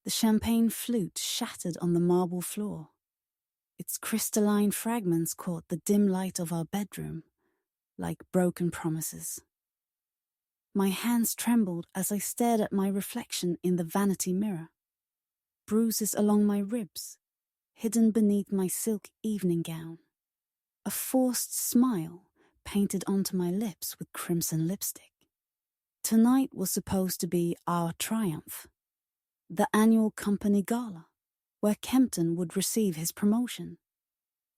The champagne flute shattered on the marble floor. Its crystalline fragments caught the dim light of our bedroom, like broken promises. My hands trembled as I stared at my reflection in the vanity mirror. Bruises along my ribs, hidden beneath my silk evening gown. A forced smile painted onto my lips with crimson lipstick. Tonight was supposed to be our triumph, the annual company gala, where Kempton would receive his promotion,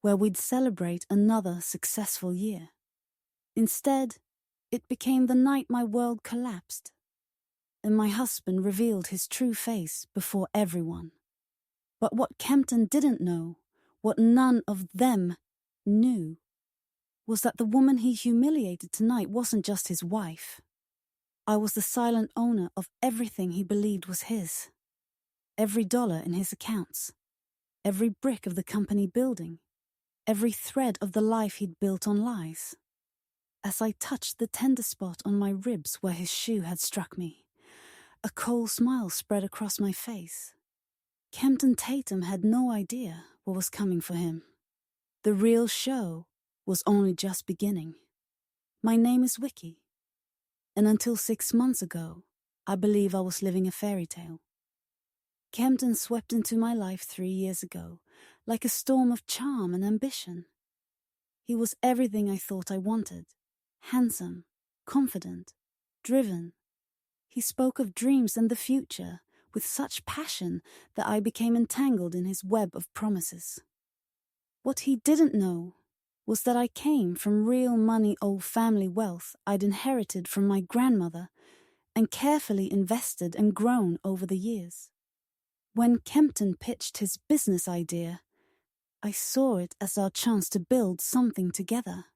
where we'd celebrate another successful year. Instead, it became the night my world collapsed, and my husband revealed his true face before everyone. But what Kempton didn't know, what none of them knew, was that the woman he humiliated tonight wasn't just his wife. I was the silent owner of everything he believed was his. Every dollar in his accounts, every brick of the company building, every thread of the life he'd built on lies. As I touched the tender spot on my ribs where his shoe had struck me, a cold smile spread across my face. Kempton Tatum had no idea what was coming for him. The real show was only just beginning. My name is Vicky, and until 6 months ago, I believe I was living a fairy tale. Kempton swept into my life 3 years ago, like a storm of charm and ambition. He was everything I thought I wanted. Handsome, confident, driven. He spoke of dreams and the future with such passion that I became entangled in his web of promises. What he didn't know was that I came from real money old family wealth I'd inherited from my grandmother and carefully invested and grown over the years. When Kempton pitched his business idea, I saw it as our chance to build something together.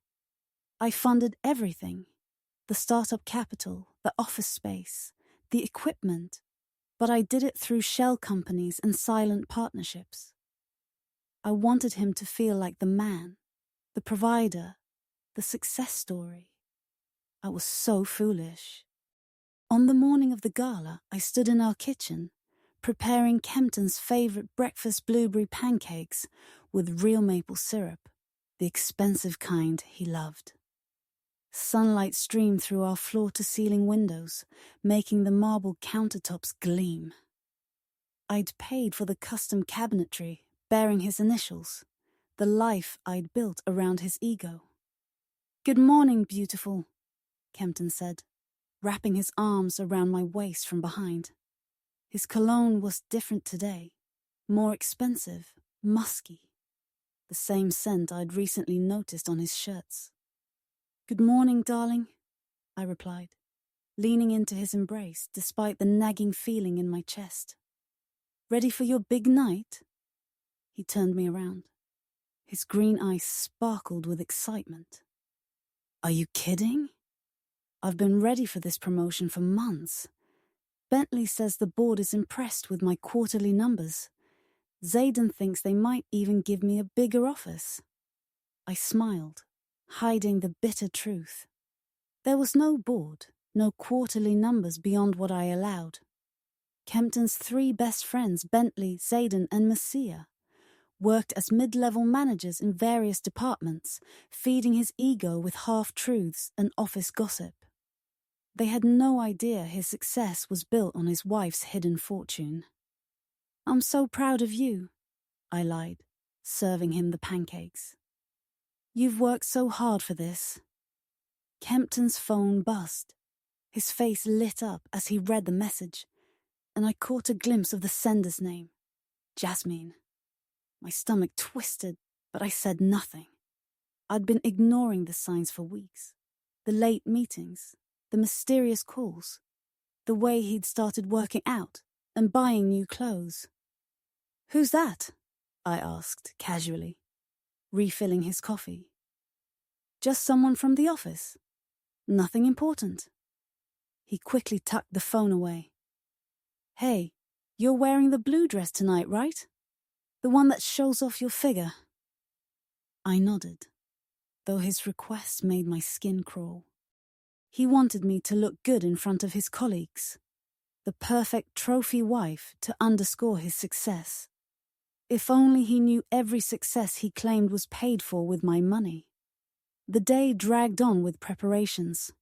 I funded everything, the startup capital, the office space, the equipment, but I did it through shell companies and silent partnerships. I wanted him to feel like the man, the provider, the success story. I was so foolish. On the morning of the gala, I stood in our kitchen, preparing Kempton's favorite breakfast blueberry pancakes with real maple syrup, the expensive kind he loved. Sunlight streamed through our floor-to-ceiling windows, making the marble countertops gleam. I'd paid for the custom cabinetry, bearing his initials, the life I'd built around his ego. "Good morning, beautiful," Kempton said, wrapping his arms around my waist from behind. His cologne was different today, more expensive, musky, the same scent I'd recently noticed on his shirts. "Good morning, darling," I replied, leaning into his embrace despite the nagging feeling in my chest. "Ready for your big night?" He turned me around. His green eyes sparkled with excitement. "Are you kidding? I've been ready for this promotion for months. Bentley says the board is impressed with my quarterly numbers. Zayden thinks they might even give me a bigger office." I smiled, hiding the bitter truth. There was no board, no quarterly numbers beyond what I allowed. Kempton's 3 best friends, Bentley, Zayden, and Messiah, worked as mid-level managers in various departments, feeding his ego with half-truths and office gossip. They had no idea his success was built on his wife's hidden fortune. "I'm so proud of you," I lied, serving him the pancakes. "You've worked so hard for this." Kempton's phone buzzed. His face lit up as he read the message, and I caught a glimpse of the sender's name, Jasmine. My stomach twisted, but I said nothing. I'd been ignoring the signs for weeks. The late meetings, the mysterious calls, the way he'd started working out and buying new clothes. "Who's that?" I asked casually, refilling his coffee. "Just someone from the office. Nothing important." He quickly tucked the phone away. "Hey, you're wearing the blue dress tonight, right? The one that shows off your figure." I nodded, though his request made my skin crawl. He wanted me to look good in front of his colleagues. the perfect trophy wife to underscore his success. If only he knew every success he claimed was paid for with my money. The day dragged on with preparations.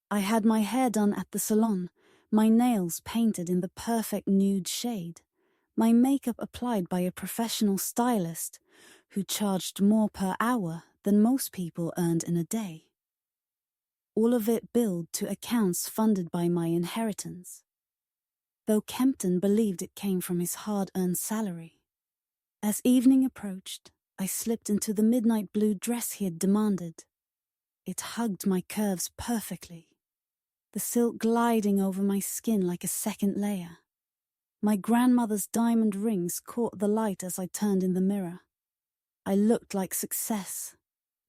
I had my hair done at the salon, my nails painted in the perfect nude shade, my makeup applied by a professional stylist who charged more per hour than most people earned in a day. All of it billed to accounts funded by my inheritance, though Kempton believed it came from his hard-earned salary. As evening approached, I slipped into the midnight blue dress he had demanded. It hugged my curves perfectly, the silk gliding over my skin like a second layer. My grandmother's diamond rings caught the light as I turned in the mirror. I looked like success,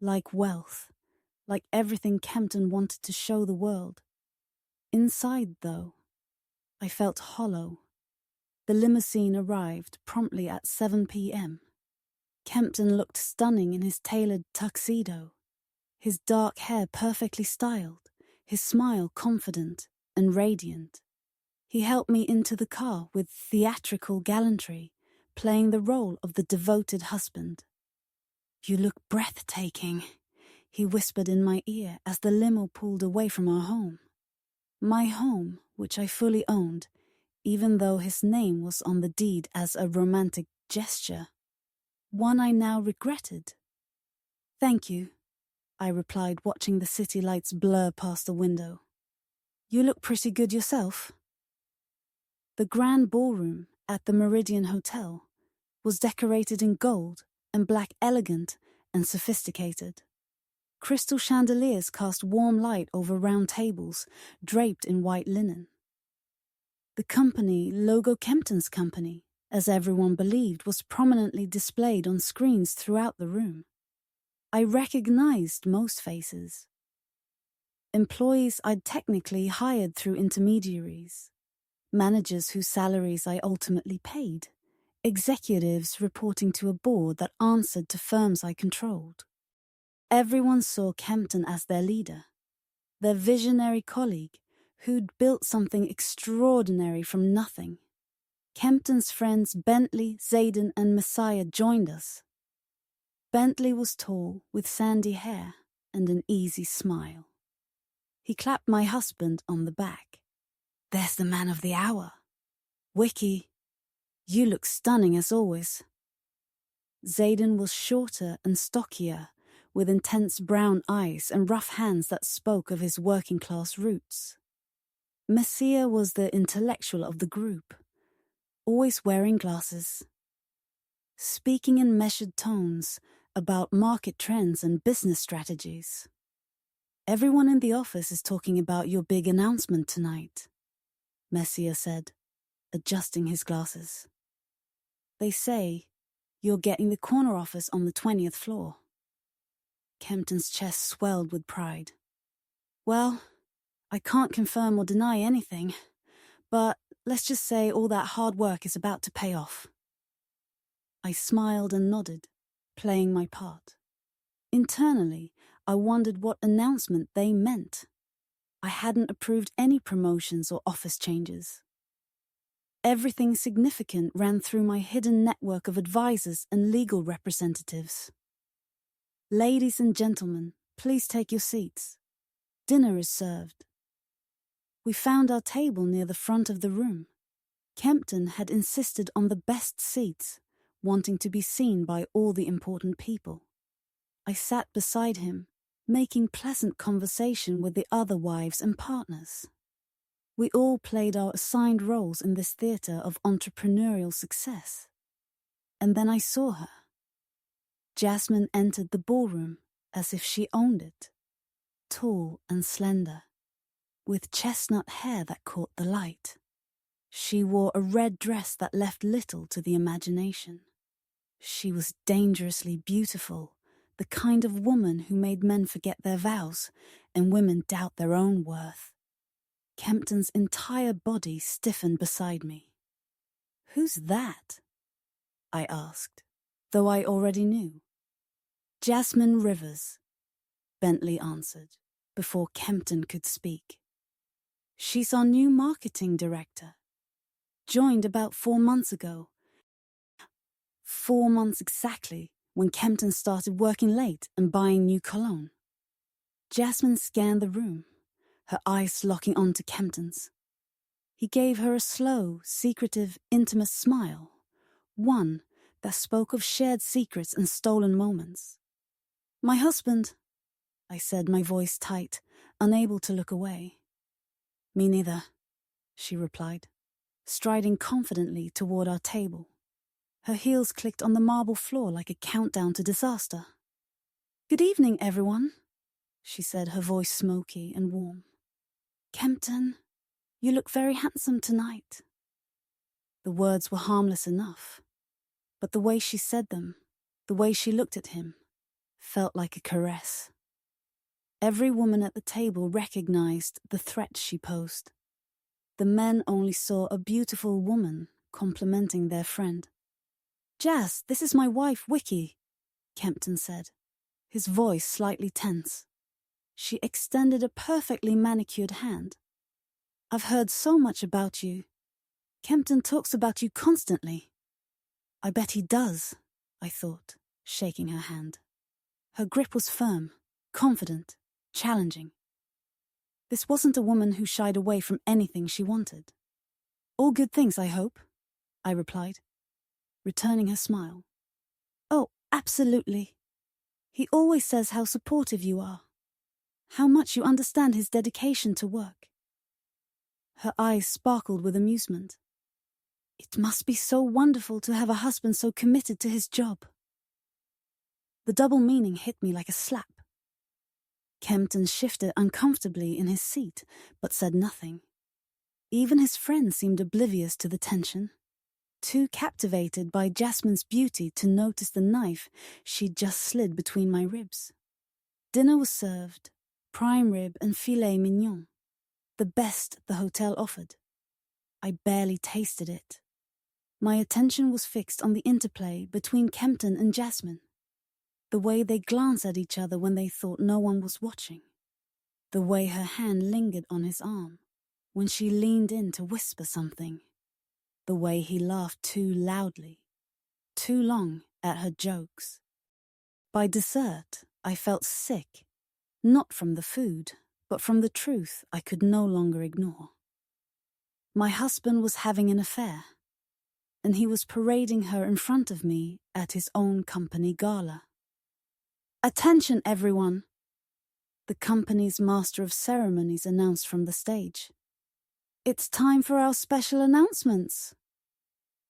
like wealth, like everything Kempton wanted to show the world. Inside, though, I felt hollow. The limousine arrived promptly at 7 p.m. Kempton looked stunning in his tailored tuxedo, his dark hair perfectly styled, his smile confident and radiant. He helped me into the car with theatrical gallantry, playing the role of the devoted husband. "You look breathtaking," he whispered in my ear as the limo pulled away from our home. My home, which I fully owned, even though his name was on the deed as a romantic gesture, one I now regretted. "Thank you," I replied, watching the city lights blur past the window. "You look pretty good yourself." The grand ballroom at the Meridian Hotel was decorated in gold and black, elegant and sophisticated. Crystal chandeliers cast warm light over round tables draped in white linen. The company, Logo Kempton's company, as everyone believed, was prominently displayed on screens throughout the room. I recognized most faces. Employees I'd technically hired through intermediaries, managers whose salaries I ultimately paid, executives reporting to a board that answered to firms I controlled. Everyone saw Kempton as their leader, their visionary colleague who'd built something extraordinary from nothing. Kempton's friends Bentley, Zayden, and Messiah joined us. Bentley was tall, with sandy hair and an easy smile. He clapped my husband on the back. "There's the man of the hour. Wiki, you look stunning as always." Zayden was shorter and stockier, with intense brown eyes and rough hands that spoke of his working-class roots. Messiah was the intellectual of the group, always wearing glasses, speaking in measured tones about market trends and business strategies. "Everyone in the office is talking about your big announcement tonight," Messiah said, adjusting his glasses. "They say you're getting the corner office on the 20th floor. Kempton's chest swelled with pride. "Well, I can't confirm or deny anything, but let's just say all that hard work is about to pay off." I smiled and nodded, playing my part. Internally, I wondered what announcement they meant. I hadn't approved any promotions or office changes. Everything significant ran through my hidden network of advisors and legal representatives. "Ladies and gentlemen, please take your seats. Dinner is served." We found our table near the front of the room. Kempton had insisted on the best seats, wanting to be seen by all the important people. I sat beside him, making pleasant conversation with the other wives and partners. We all played our assigned roles in this theatre of entrepreneurial success. And then I saw her. Jasmine entered the ballroom as if she owned it, tall and slender, with chestnut hair that caught the light. She wore a red dress that left little to the imagination. She was dangerously beautiful, the kind of woman who made men forget their vows and women doubt their own worth. Kempton's entire body stiffened beside me. "Who's that?" I asked, though I already knew. "Jasmine Rivers," Bentley answered, before Kempton could speak. She's our new marketing director. Joined about 4 months ago. 4 months exactly, when Kempton started working late and buying new cologne. Jasmine scanned the room, her eyes locking onto Kempton's. He gave her a slow, secretive, intimate smile, one that spoke of shared secrets and stolen moments. "My husband," I said, my voice tight, unable to look away. "Me neither," she replied, striding confidently toward our table. Her heels clicked on the marble floor like a countdown to disaster. "Good evening, everyone," she said, her voice smoky and warm. "Kempton, you look very handsome tonight." The words were harmless enough, but the way she said them, the way she looked at him, felt like a caress. Every woman at the table recognized the threat she posed. The men only saw a beautiful woman complimenting their friend. "Jazz, this is my wife, Vicky," Kempton said, his voice slightly tense. She extended a perfectly manicured hand. "I've heard so much about you. Kempton talks about you constantly." "I bet he does," I thought, shaking her hand. Her grip was firm, confident, challenging. This wasn't a woman who shied away from anything she wanted. "All good things, I hope," I replied, returning her smile. "Oh, absolutely. He always says how supportive you are, how much you understand his dedication to work." Her eyes sparkled with amusement. "It must be so wonderful to have a husband so committed to his job." The double meaning hit me like a slap. Kempton shifted uncomfortably in his seat, but said nothing. Even his friend seemed oblivious to the tension, too captivated by Jasmine's beauty to notice the knife she'd just slid between my ribs. Dinner was served, prime rib and filet mignon, the best the hotel offered. I barely tasted it. My attention was fixed on the interplay between Kempton and Jasmine, the way they glanced at each other when they thought no one was watching, the way her hand lingered on his arm when she leaned in to whisper something, the way he laughed too loudly, too long at her jokes. By dessert, I felt sick, not from the food, but from the truth I could no longer ignore. My husband was having an affair, and he was parading her in front of me at his own company gala. "Attention, everyone!" the company's master of ceremonies announced from the stage. "It's time for our special announcements."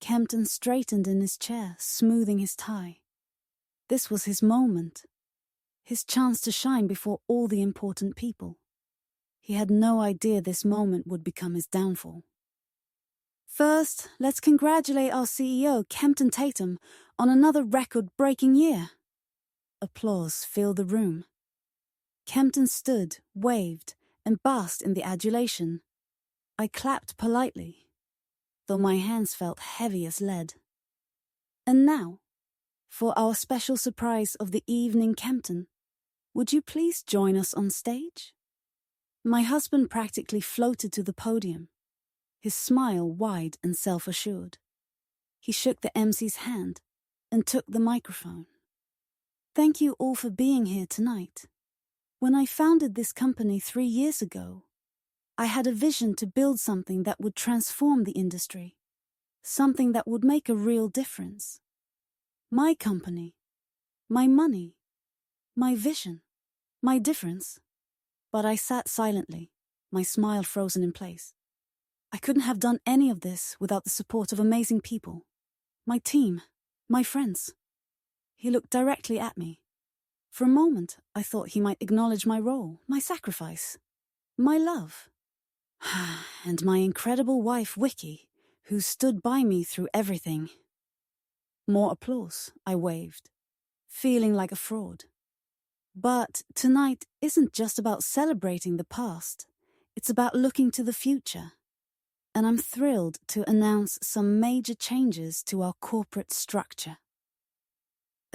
Kempton straightened in his chair, smoothing his tie. This was his moment, his chance to shine before all the important people. He had no idea this moment would become his downfall. "First, let's congratulate our CEO, Kempton Tatum, on another record-breaking year." Applause filled the room. Kempton stood, waved, and basked in the adulation. I clapped politely, though my hands felt heavy as lead. "And now, for our special surprise of the evening, Kempton, would you please join us on stage?" My husband practically floated to the podium, his smile wide and self-assured. He shook the MC's hand and took the microphone. "Thank you all for being here tonight. When I founded this company 3 years ago, I had a vision to build something that would transform the industry, something that would make a real difference. My company, my money, my vision, my difference." But I sat silently, my smile frozen in place. I couldn't have done any of this without the support of amazing people. My team, my friends. He looked directly at me. For a moment, I thought he might acknowledge my role, my sacrifice, my love. And my incredible wife, Vicky, who stood by me through everything. More applause, I waved, feeling like a fraud. But tonight isn't just about celebrating the past. It's about looking to the future. And I'm thrilled to announce some major changes to our corporate structure.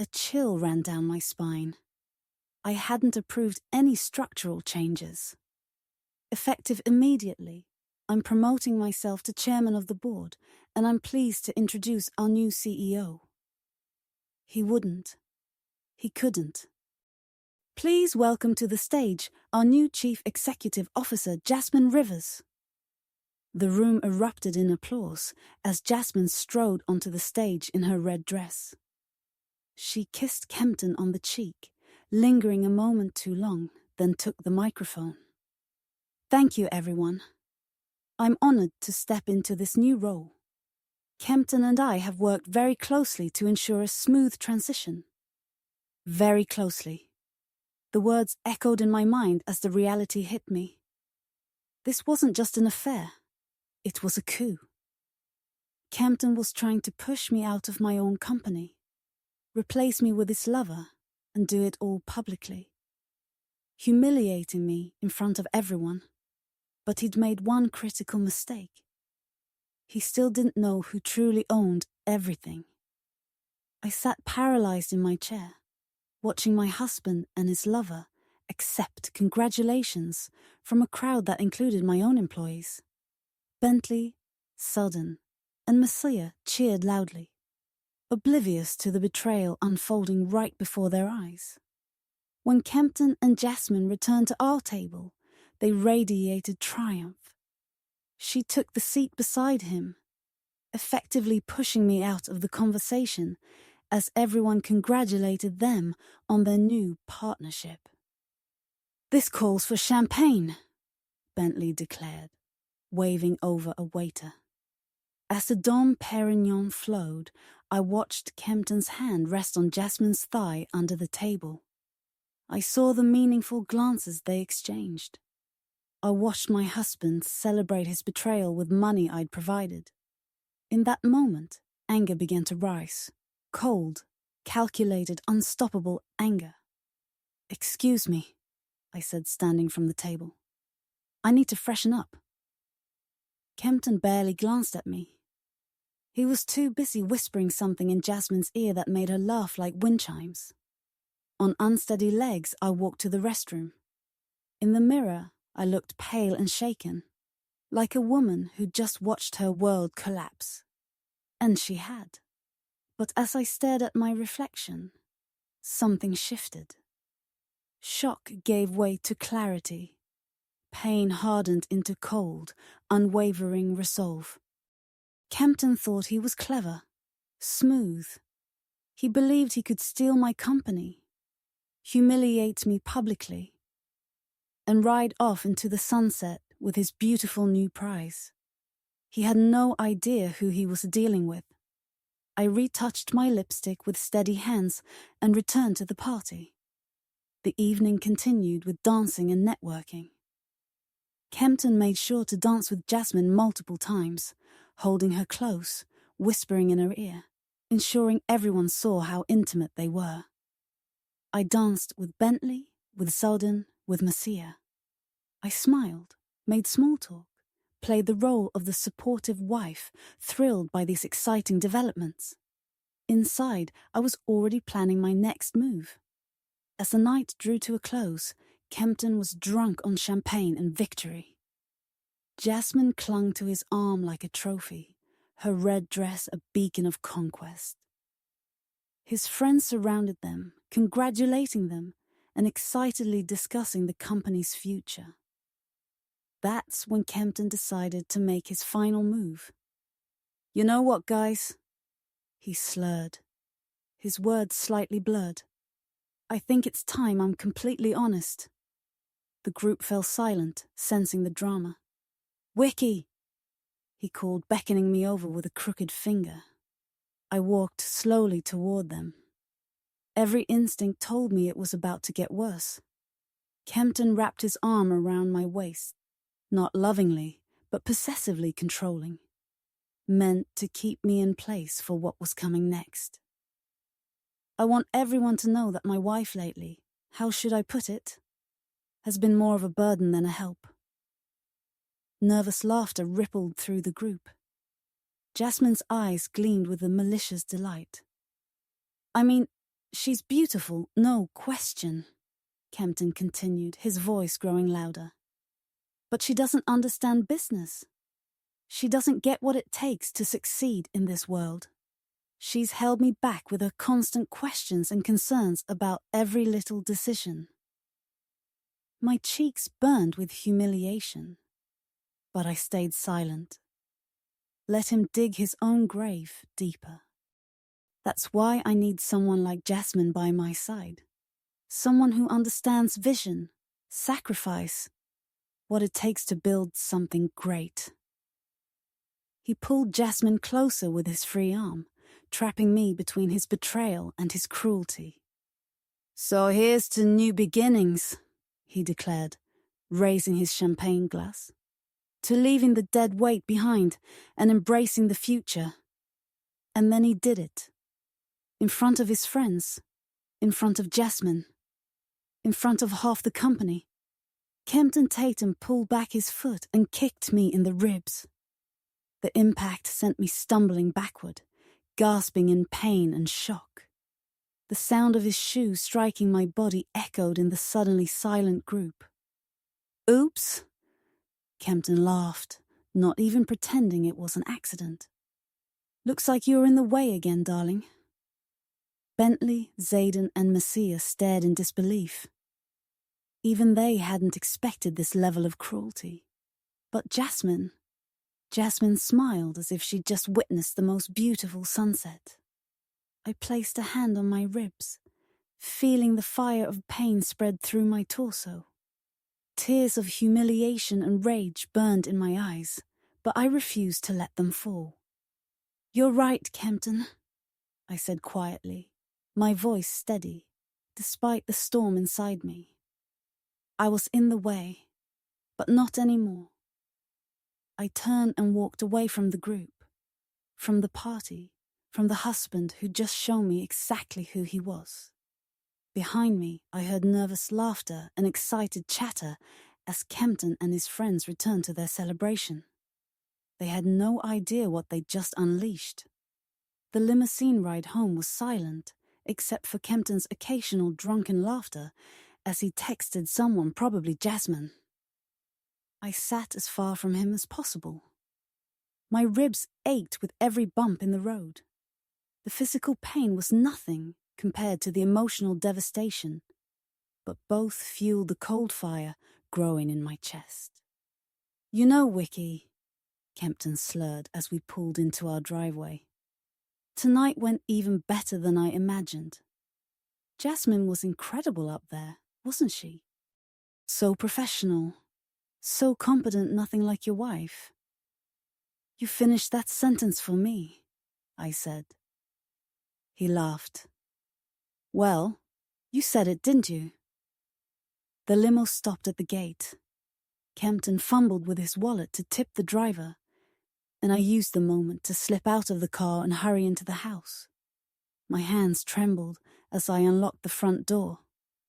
A chill ran down my spine. I hadn't approved any structural changes. Effective immediately, I'm promoting myself to chairman of the board, and I'm pleased to introduce our new CEO. He wouldn't. He couldn't. Please welcome to the stage our new Chief Executive Officer, Jasmine Rivers. The room erupted in applause as Jasmine strode onto the stage in her red dress. She kissed Kempton on the cheek, lingering a moment too long, then took the microphone. Thank you, everyone. I'm honored to step into this new role. Kempton and I have worked very closely to ensure a smooth transition. Very closely. The words echoed in my mind as the reality hit me. This wasn't just an affair. It was a coup. Kempton was trying to push me out of my own company, replace me with his lover, and do it all publicly. Humiliating me in front of everyone. But he'd made one critical mistake. He still didn't know who truly owned everything. I sat paralyzed in my chair, watching my husband and his lover accept congratulations from a crowd that included my own employees. Bentley, Selden, and Messiah cheered loudly, oblivious to the betrayal unfolding right before their eyes. When Kempton and Jasmine returned to our table, they radiated triumph. She took the seat beside him, effectively pushing me out of the conversation as everyone congratulated them on their new partnership. This calls for champagne, Bentley declared, waving over a waiter. As the Dom Perignon flowed, I watched Kempton's hand rest on Jasmine's thigh under the table. I saw the meaningful glances they exchanged. I watched my husband celebrate his betrayal with money I'd provided. In that moment, anger began to rise. Cold, calculated, unstoppable anger. "Excuse me," I said, standing from the table. "I need to freshen up." Kempton barely glanced at me. He was too busy whispering something in Jasmine's ear that made her laugh like wind chimes. On unsteady legs, I walked to the restroom. In the mirror, I looked pale and shaken, like a woman who'd just watched her world collapse. And she had. But as I stared at my reflection, something shifted. Shock gave way to clarity. Pain hardened into cold, unwavering resolve. Kempton thought he was clever, smooth. He believed he could steal my company, humiliate me publicly, and ride off into the sunset with his beautiful new prize. He had no idea who he was dealing with. I retouched my lipstick with steady hands and returned to the party. The evening continued with dancing and networking. Kempton made sure to dance with Jasmine multiple times, holding her close, whispering in her ear, ensuring everyone saw how intimate they were. I danced with Bentley, with Selden, with Messiah. I smiled, made small talk, played the role of the supportive wife, thrilled by these exciting developments. Inside, I was already planning my next move. As the night drew to a close, Kempton was drunk on champagne and victory. Jasmine clung to his arm like a trophy, her red dress a beacon of conquest. His friends surrounded them, congratulating them, and excitedly discussing the company's future. That's when Kempton decided to make his final move. "You know what, guys?" He slurred, his words slightly blurred. "I think it's time I'm completely honest." The group fell silent, sensing the drama. "Wiki!" he called, beckoning me over with a crooked finger. I walked slowly toward them. Every instinct told me it was about to get worse. Kempton wrapped his arm around my waist, not lovingly, but possessively controlling, meant to keep me in place for what was coming next. I want everyone to know that my wife lately, how should I put it, has been more of a burden than a help. Nervous laughter rippled through the group. Jasmine's eyes gleamed with a malicious delight. "I mean, she's beautiful, no question," Kempton continued, his voice growing louder. "But she doesn't understand business. She doesn't get what it takes to succeed in this world. She's held me back with her constant questions and concerns about every little decision. My cheeks burned with humiliation, but I stayed silent. Let him dig his own grave deeper. That's why I need someone like Jasmine by my side. Someone who understands vision, sacrifice, what it takes to build something great. He pulled Jasmine closer with his free arm, trapping me between his betrayal and his cruelty. "So here's to new beginnings," he declared, raising his champagne glass. "To leaving the dead weight behind and embracing the future." And then he did it. In front of his friends, in front of Jasmine, in front of half the company. Kempton Tatum pulled back his foot and kicked me in the ribs. The impact sent me stumbling backward, gasping in pain and shock. The sound of his shoe striking my body echoed in the suddenly silent group. "Oops," Kempton laughed, not even pretending it was an accident. "Looks like you're in the way again, darling." Bentley, Zayden, and Messiah stared in disbelief. Even they hadn't expected this level of cruelty. But Jasmine smiled as if she'd just witnessed the most beautiful sunset. I placed a hand on my ribs, feeling the fire of pain spread through my torso. Tears of humiliation and rage burned in my eyes, but I refused to let them fall. "You're right, Kempton," I said quietly, my voice steady, despite the storm inside me. I was in the way, but not anymore. I turned and walked away from the group, from the party, from the husband who'd just shown me exactly who he was. Behind me, I heard nervous laughter and excited chatter as Kempton and his friends returned to their celebration. They had no idea what they'd just unleashed. The limousine ride home was silent, except for Kempton's occasional drunken laughter as he texted someone, probably Jasmine. I sat as far from him as possible. My ribs ached with every bump in the road. The physical pain was nothing compared to the emotional devastation, but both fueled the cold fire growing in my chest. "You know, Wiki," Kempton slurred as we pulled into our driveway, "tonight went even better than I imagined. Jasmine was incredible up there, wasn't she? So professional, so competent, nothing like your wife." "You finished that sentence for me," I said. He laughed. "Well, you said it, didn't you?" The limo stopped at the gate. Kempton fumbled with his wallet to tip the driver, and I used the moment to slip out of the car and hurry into the house. My hands trembled as I unlocked the front door,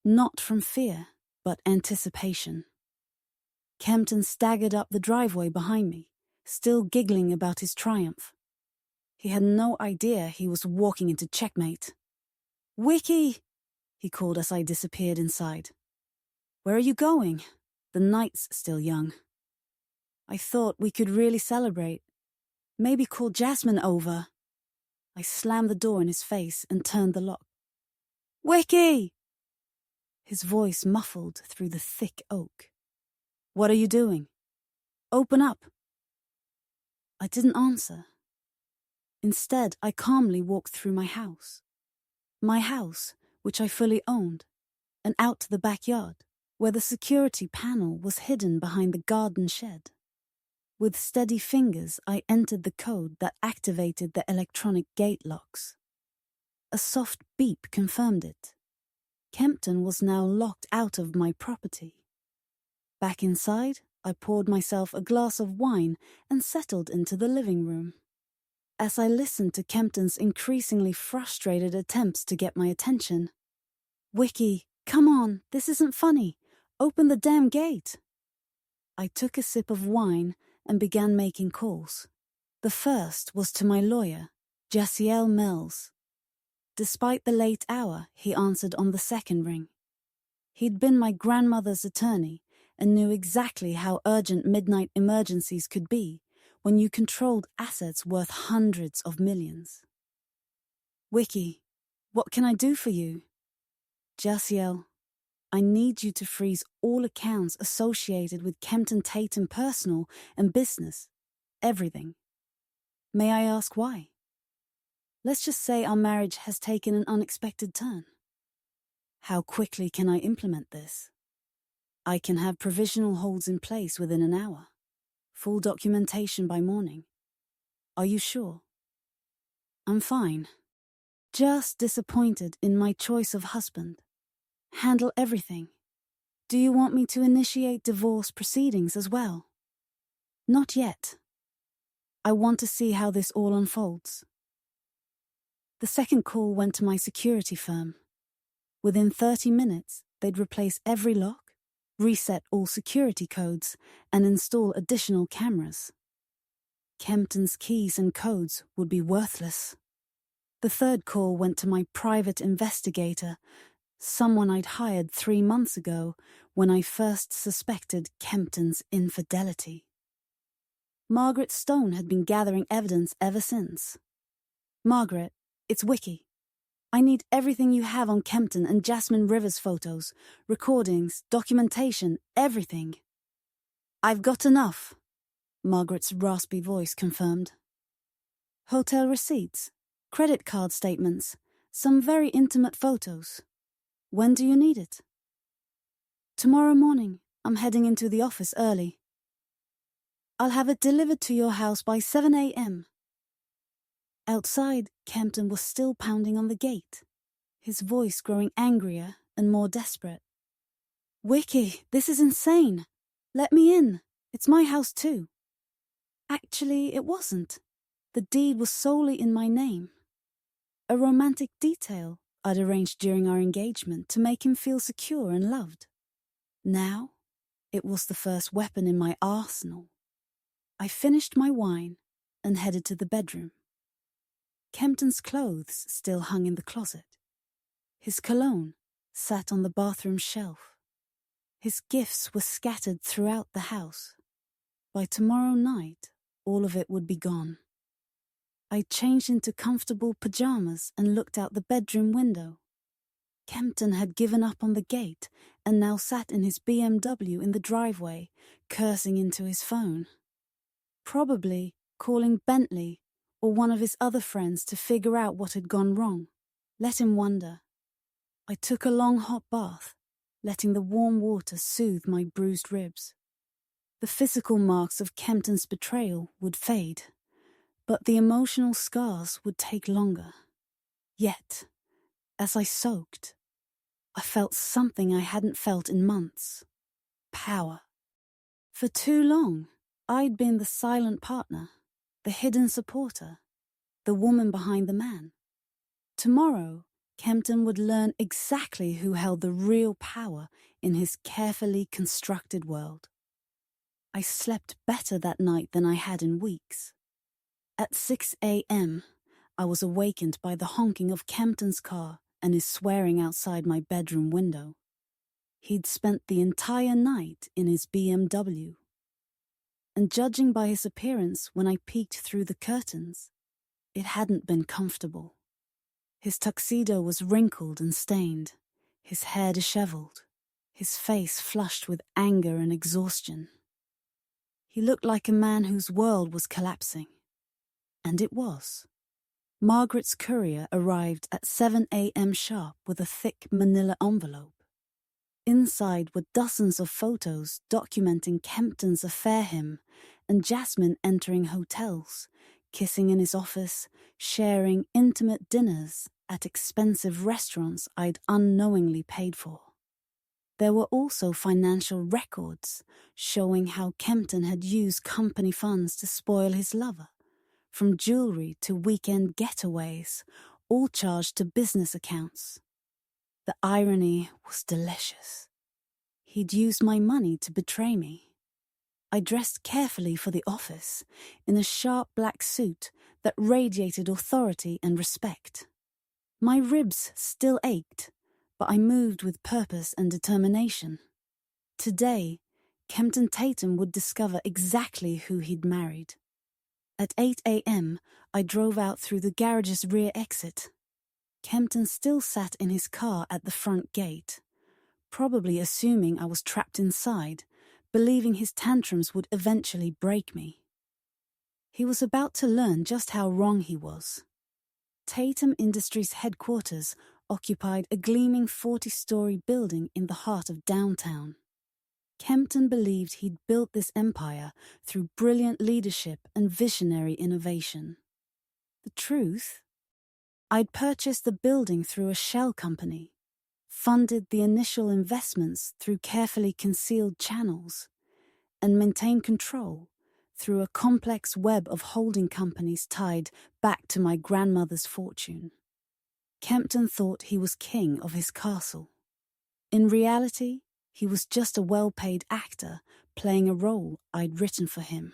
not from fear, but anticipation. Kempton staggered up the driveway behind me, still giggling about his triumph. He had no idea he was walking into checkmate. "Wiki!" he called as I disappeared inside. "Where are you going? The night's still young." "I thought we could really celebrate. Maybe call Jasmine over." I slammed the door in his face and turned the lock. "Wiki!" His voice muffled through the thick oak. "What are you doing? Open up." I didn't answer. Instead, I calmly walked through my house. My house, which I fully owned, and out to the backyard, where the security panel was hidden behind the garden shed. With steady fingers, I entered the code that activated the electronic gate locks. A soft beep confirmed it. Kempton was now locked out of my property. Back inside, I poured myself a glass of wine and settled into the living room. As I listened to Kempton's increasingly frustrated attempts to get my attention, "Wiki, come on, this isn't funny. Open the damn gate." I took a sip of wine and began making calls. The first was to my lawyer, Jaciel Mills. Despite the late hour, he answered on the second ring. He'd been my grandmother's attorney and knew exactly how urgent midnight emergencies could be when you controlled assets worth hundreds of millions. Wiki, what can I do for you? Jasiel, I need you to freeze all accounts associated with Kempton Tatum personal and business. Everything. May I ask why? Let's just say our marriage has taken an unexpected turn. How quickly can I implement this? I can have provisional holds in place within an hour. Full documentation by morning. Are you sure? I'm fine. Just disappointed in my choice of husband. Handle everything. Do you want me to initiate divorce proceedings as well? Not yet. I want to see how this all unfolds. The second call went to my security firm. Within 30 minutes, they'd replace every lock, reset all security codes, and install additional cameras. Kempton's keys and codes would be worthless. The third call went to my private investigator, someone I'd hired 3 months ago when I first suspected Kempton's infidelity. Margaret Stone had been gathering evidence ever since. Margaret, it's Wiki. I need everything you have on Kempton and Jasmine Rivers photos, recordings, documentation, everything. I've got enough, Margaret's raspy voice confirmed. Hotel receipts, credit card statements, some very intimate photos. When do you need it? Tomorrow morning. I'm heading into the office early. I'll have it delivered to your house by 7 a.m. Outside, Kempton was still pounding on the gate, his voice growing angrier and more desperate. Wiki, this is insane. Let me in. It's my house too. Actually, it wasn't. The deed was solely in my name. A romantic detail I'd arranged during our engagement to make him feel secure and loved. Now, it was the first weapon in my arsenal. I finished my wine and headed to the bedroom. Kempton's clothes still hung in the closet. His cologne sat on the bathroom shelf. His gifts were scattered throughout the house. By tomorrow night, all of it would be gone. I changed into comfortable pajamas and looked out the bedroom window. Kempton had given up on the gate and now sat in his BMW in the driveway, cursing into his phone. Probably calling Bentley or one of his other friends to figure out what had gone wrong. Let him wonder. I took a long hot bath, letting the warm water soothe my bruised ribs. The physical marks of Kempton's betrayal would fade, but the emotional scars would take longer. Yet, as I soaked, I felt something I hadn't felt in months. Power. For too long, I'd been the silent partner, the hidden supporter, the woman behind the man. Tomorrow, Kempton would learn exactly who held the real power in his carefully constructed world. I slept better that night than I had in weeks. At 6 a.m., I was awakened by the honking of Kempton's car and his swearing outside my bedroom window. He'd spent the entire night in his BMW. And judging by his appearance when I peeked through the curtains, it hadn't been comfortable. His tuxedo was wrinkled and stained, his hair disheveled, his face flushed with anger and exhaustion. He looked like a man whose world was collapsing. And it was. Margaret's courier arrived at 7 a.m. sharp with a thick manila envelope. Inside were dozens of photos documenting Kempton's affair him and Jasmine entering hotels, kissing in his office, sharing intimate dinners at expensive restaurants I'd unknowingly paid for. There were also financial records showing how Kempton had used company funds to spoil his lover, from jewelry to weekend getaways, all charged to business accounts. The irony was delicious. He'd used my money to betray me. I dressed carefully for the office, in a sharp black suit that radiated authority and respect. My ribs still ached, but I moved with purpose and determination. Today, Kempton Tatum would discover exactly who he'd married. At 8 a.m., I drove out through the garage's rear exit. Kempton still sat in his car at the front gate, probably assuming I was trapped inside, believing his tantrums would eventually break me. He was about to learn just how wrong he was. Tatum Industries headquarters occupied a gleaming 40-story building in the heart of downtown. Kempton believed he'd built this empire through brilliant leadership and visionary innovation. The truth? I'd purchased the building through a shell company, funded the initial investments through carefully concealed channels, and maintained control through a complex web of holding companies tied back to my grandmother's fortune. Kempton thought he was king of his castle. In reality, he was just a well-paid actor playing a role I'd written for him.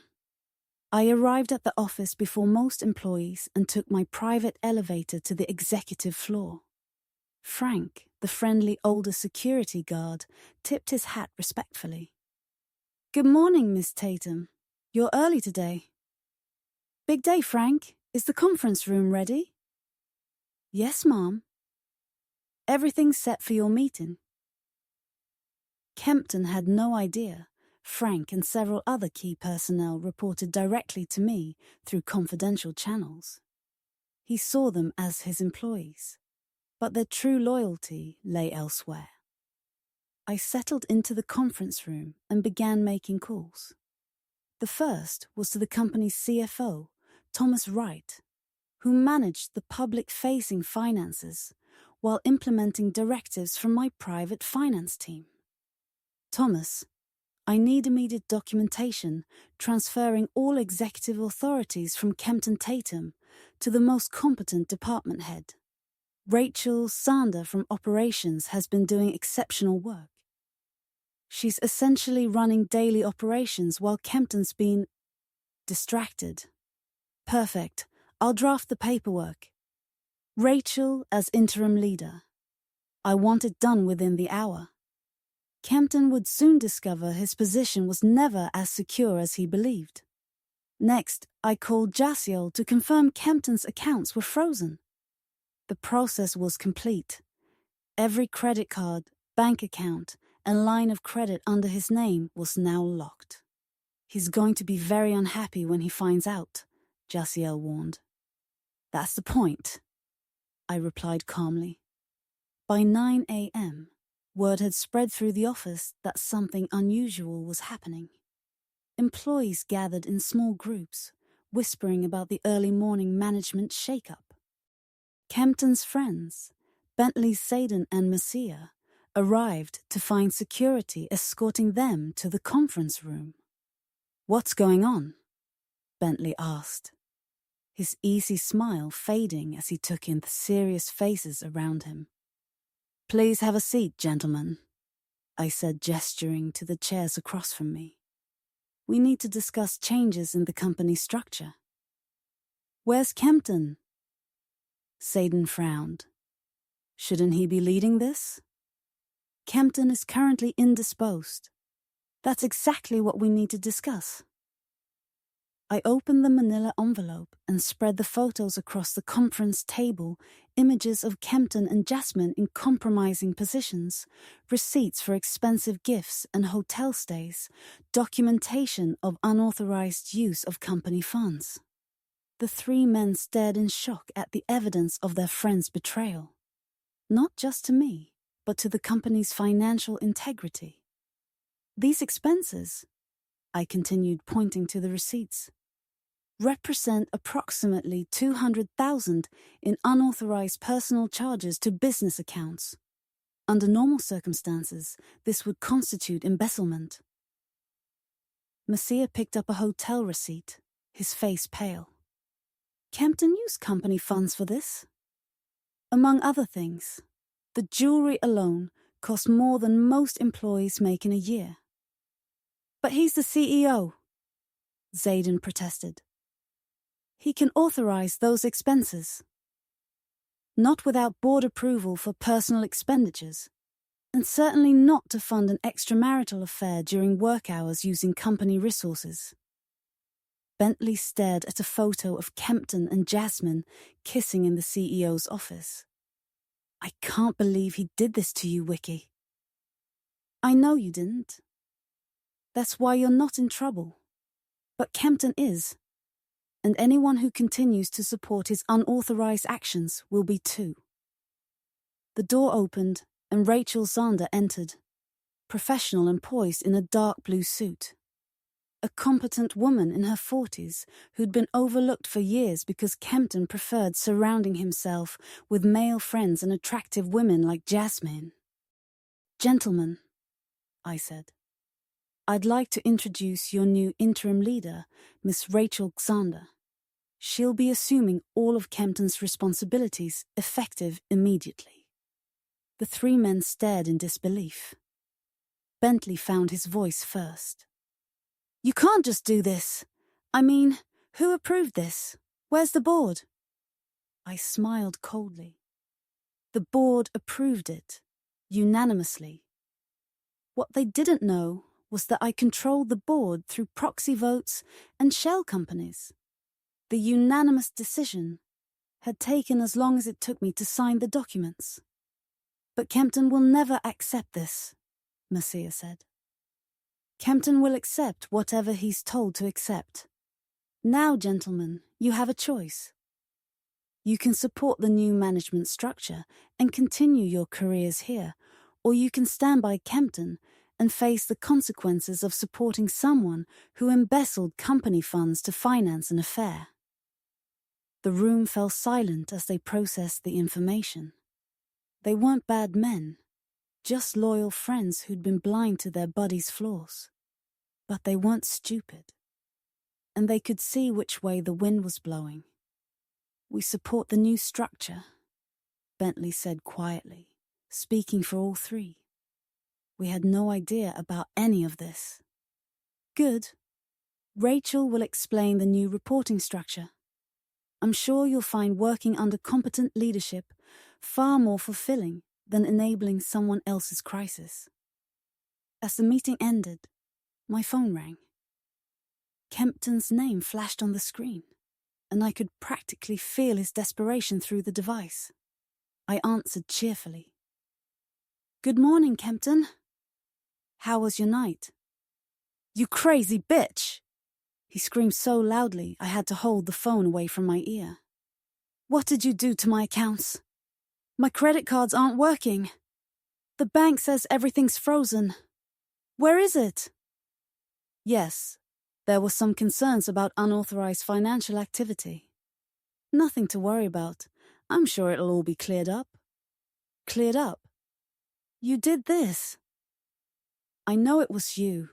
I arrived at the office before most employees and took my private elevator to the executive floor. Frank, the friendly older security guard, tipped his hat respectfully. "Good morning, Miss Tatum. You're early today." "Big day, Frank. Is the conference room ready?" "Yes, Mom." "Everything's set for your meeting." Kempton had no idea Frank and several other key personnel reported directly to me through confidential channels. He saw them as his employees, but their true loyalty lay elsewhere. I settled into the conference room and began making calls. The first was to the company's CFO, Thomas Wright, who managed the public-facing finances while implementing directives from my private finance team. "Thomas, I need immediate documentation transferring all executive authorities from Kempton Tatum to the most competent department head. Rachel Sander from operations has been doing exceptional work. She's essentially running daily operations while Kempton's been distracted." "Perfect. I'll draft the paperwork." "Rachel as interim leader. I want it done within the hour." Kempton would soon discover his position was never as secure as he believed. Next, I called Jasiel to confirm Kempton's accounts were frozen. The process was complete. Every credit card, bank account, and line of credit under his name was now locked. "He's going to be very unhappy when he finds out," Jasiel warned. "That's the point," I replied calmly. By 9 a.m., word had spread through the office that something unusual was happening. Employees gathered in small groups, whispering about the early morning management shakeup. Kempton's friends, Bentley Sadin and Messiah, arrived to find security escorting them to the conference room. "What's going on?" Bentley asked, his easy smile fading as he took in the serious faces around him. "Please have a seat, gentlemen," I said, gesturing to the chairs across from me. "We need to discuss changes in the company structure." "Where's Kempton?" Sadin frowned. "Shouldn't he be leading this?" "Kempton is currently indisposed. That's exactly what we need to discuss." I opened the manila envelope and spread the photos across the conference table, images of Kempton and Jasmine in compromising positions, receipts for expensive gifts and hotel stays, documentation of unauthorized use of company funds. The three men stared in shock at the evidence of their friend's betrayal. Not just to me, but to the company's financial integrity. "These expenses," I continued, pointing to the receipts, "represent approximately $200,000 in unauthorized personal charges to business accounts. Under normal circumstances, this would constitute embezzlement." Messiah picked up a hotel receipt, his face pale. "Kempton used company funds for this. Among other things, the jewelry alone cost more than most employees make in a year." "But he's the CEO," Zayden protested. "He can authorize those expenses." "Not without board approval for personal expenditures, and certainly not to fund an extramarital affair during work hours using company resources." Bentley stared at a photo of Kempton and Jasmine kissing in the CEO's office. I can't believe he did this to you, Wiki. I know you didn't. That's why you're not in trouble. But Kempton is. And anyone who continues to support his unauthorized actions will be too. The door opened and Rachel Zander entered, professional and poised in a dark blue suit. A competent woman in her 40s who'd been overlooked for years because Kempton preferred surrounding himself with male friends and attractive women like Jasmine. Gentlemen, I said, I'd like to introduce your new interim leader, Miss Rachel Zander. She'll be assuming all of Kempton's responsibilities, effective immediately. The three men stared in disbelief. Bentley found his voice first. You can't just do this. I mean, who approved this? Where's the board? I smiled coldly. The board approved it, unanimously. What they didn't know was that I controlled the board through proxy votes and shell companies. The unanimous decision had taken as long as it took me to sign the documents. But Kempton will never accept this, Marcia said. Kempton will accept whatever he's told to accept. Now, gentlemen, you have a choice. You can support the new management structure and continue your careers here, or you can stand by Kempton and face the consequences of supporting someone who embezzled company funds to finance an affair. The room fell silent as they processed the information. They weren't bad men, just loyal friends who'd been blind to their buddies' flaws. But they weren't stupid, and they could see which way the wind was blowing. We support the new structure, Bentley said quietly, speaking for all three. We had no idea about any of this. Good. Rachel will explain the new reporting structure. I'm sure you'll find working under competent leadership far more fulfilling than enabling someone else's crisis. As the meeting ended, my phone rang. Kempton's name flashed on the screen, and I could practically feel his desperation through the device. I answered cheerfully. Good morning, Kempton. How was your night? You crazy bitch! He screamed so loudly I had to hold the phone away from my ear. What did you do to my accounts? My credit cards aren't working. The bank says everything's frozen. Where is it? Yes, there were some concerns about unauthorized financial activity. Nothing to worry about. I'm sure it'll all be cleared up. Cleared up? You did this. I know it was you.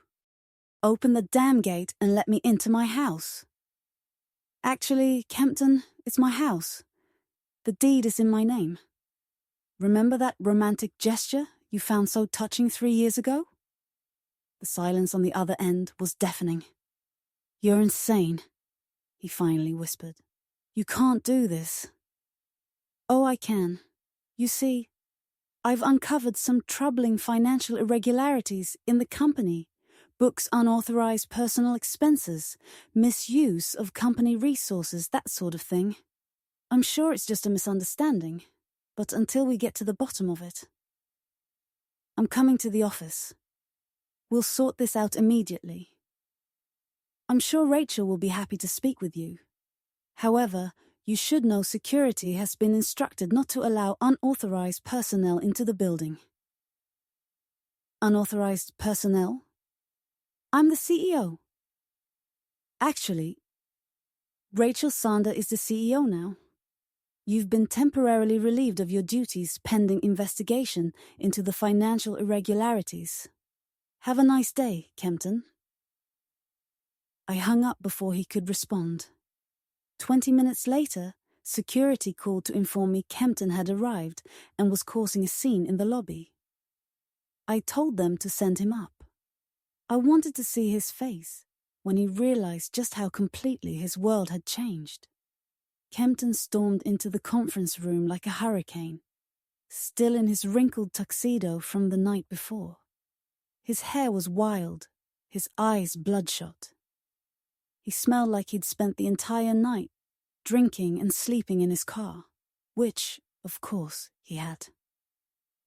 Open the damn gate and let me into my house. Actually, Kempton, it's my house. The deed is in my name. Remember that romantic gesture you found so touching 3 years ago? The silence on the other end was deafening. You're insane, he finally whispered. You can't do this. Oh, I can. You see, I've uncovered some troubling financial irregularities in the company. Books unauthorized personal expenses, misuse of company resources, that sort of thing. I'm sure it's just a misunderstanding, but until we get to the bottom of it. I'm coming to the office. We'll sort this out immediately. I'm sure Rachel will be happy to speak with you. However, you should know security has been instructed not to allow unauthorized personnel into the building. Unauthorized personnel? I'm the CEO. Actually, Rachel Zander is the CEO now. You've been temporarily relieved of your duties pending investigation into the financial irregularities. Have a nice day, Kempton. I hung up before he could respond. 20 minutes later, security called to inform me Kempton had arrived and was causing a scene in the lobby. I told them to send him up. I wanted to see his face when he realized just how completely his world had changed. Kempton stormed into the conference room like a hurricane, still in his wrinkled tuxedo from the night before. His hair was wild, his eyes bloodshot. He smelled like he'd spent the entire night drinking and sleeping in his car, which, of course, he had.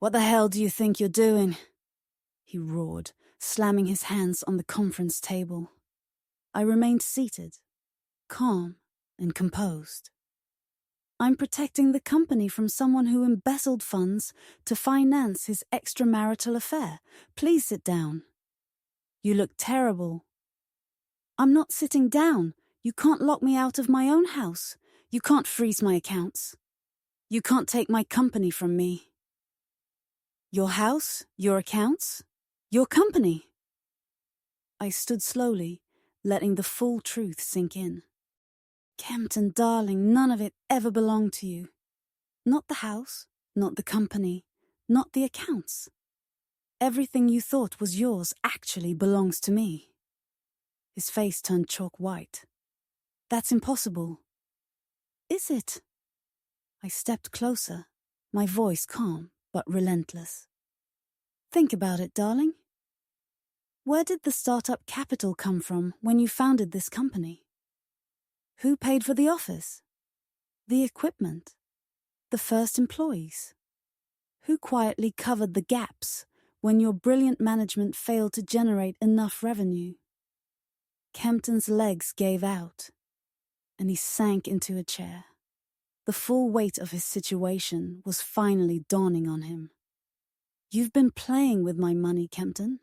"What the hell do you think you're doing?" he roared, slamming his hands on the conference table. I remained seated, calm and composed. "I'm protecting the company from someone who embezzled funds to finance his extramarital affair. Please sit down." "You look terrible." "I'm not sitting down. You can't lock me out of my own house. You can't freeze my accounts. You can't take my company from me." "Your house, your accounts, your company." I stood slowly, letting the full truth sink in. "Kempton, darling, none of it ever belonged to you. Not the house, not the company, not the accounts. Everything you thought was yours actually belongs to me." His face turned chalk white. "That's impossible." "Is it?" I stepped closer, my voice calm but relentless. "Think about it, darling. Where did the startup capital come from when you founded this company? Who paid for the office? The equipment? The first employees? Who quietly covered the gaps when your brilliant management failed to generate enough revenue?" Kempton's legs gave out, and he sank into a chair. The full weight of his situation was finally dawning on him. "You've been playing with my money, Kempton.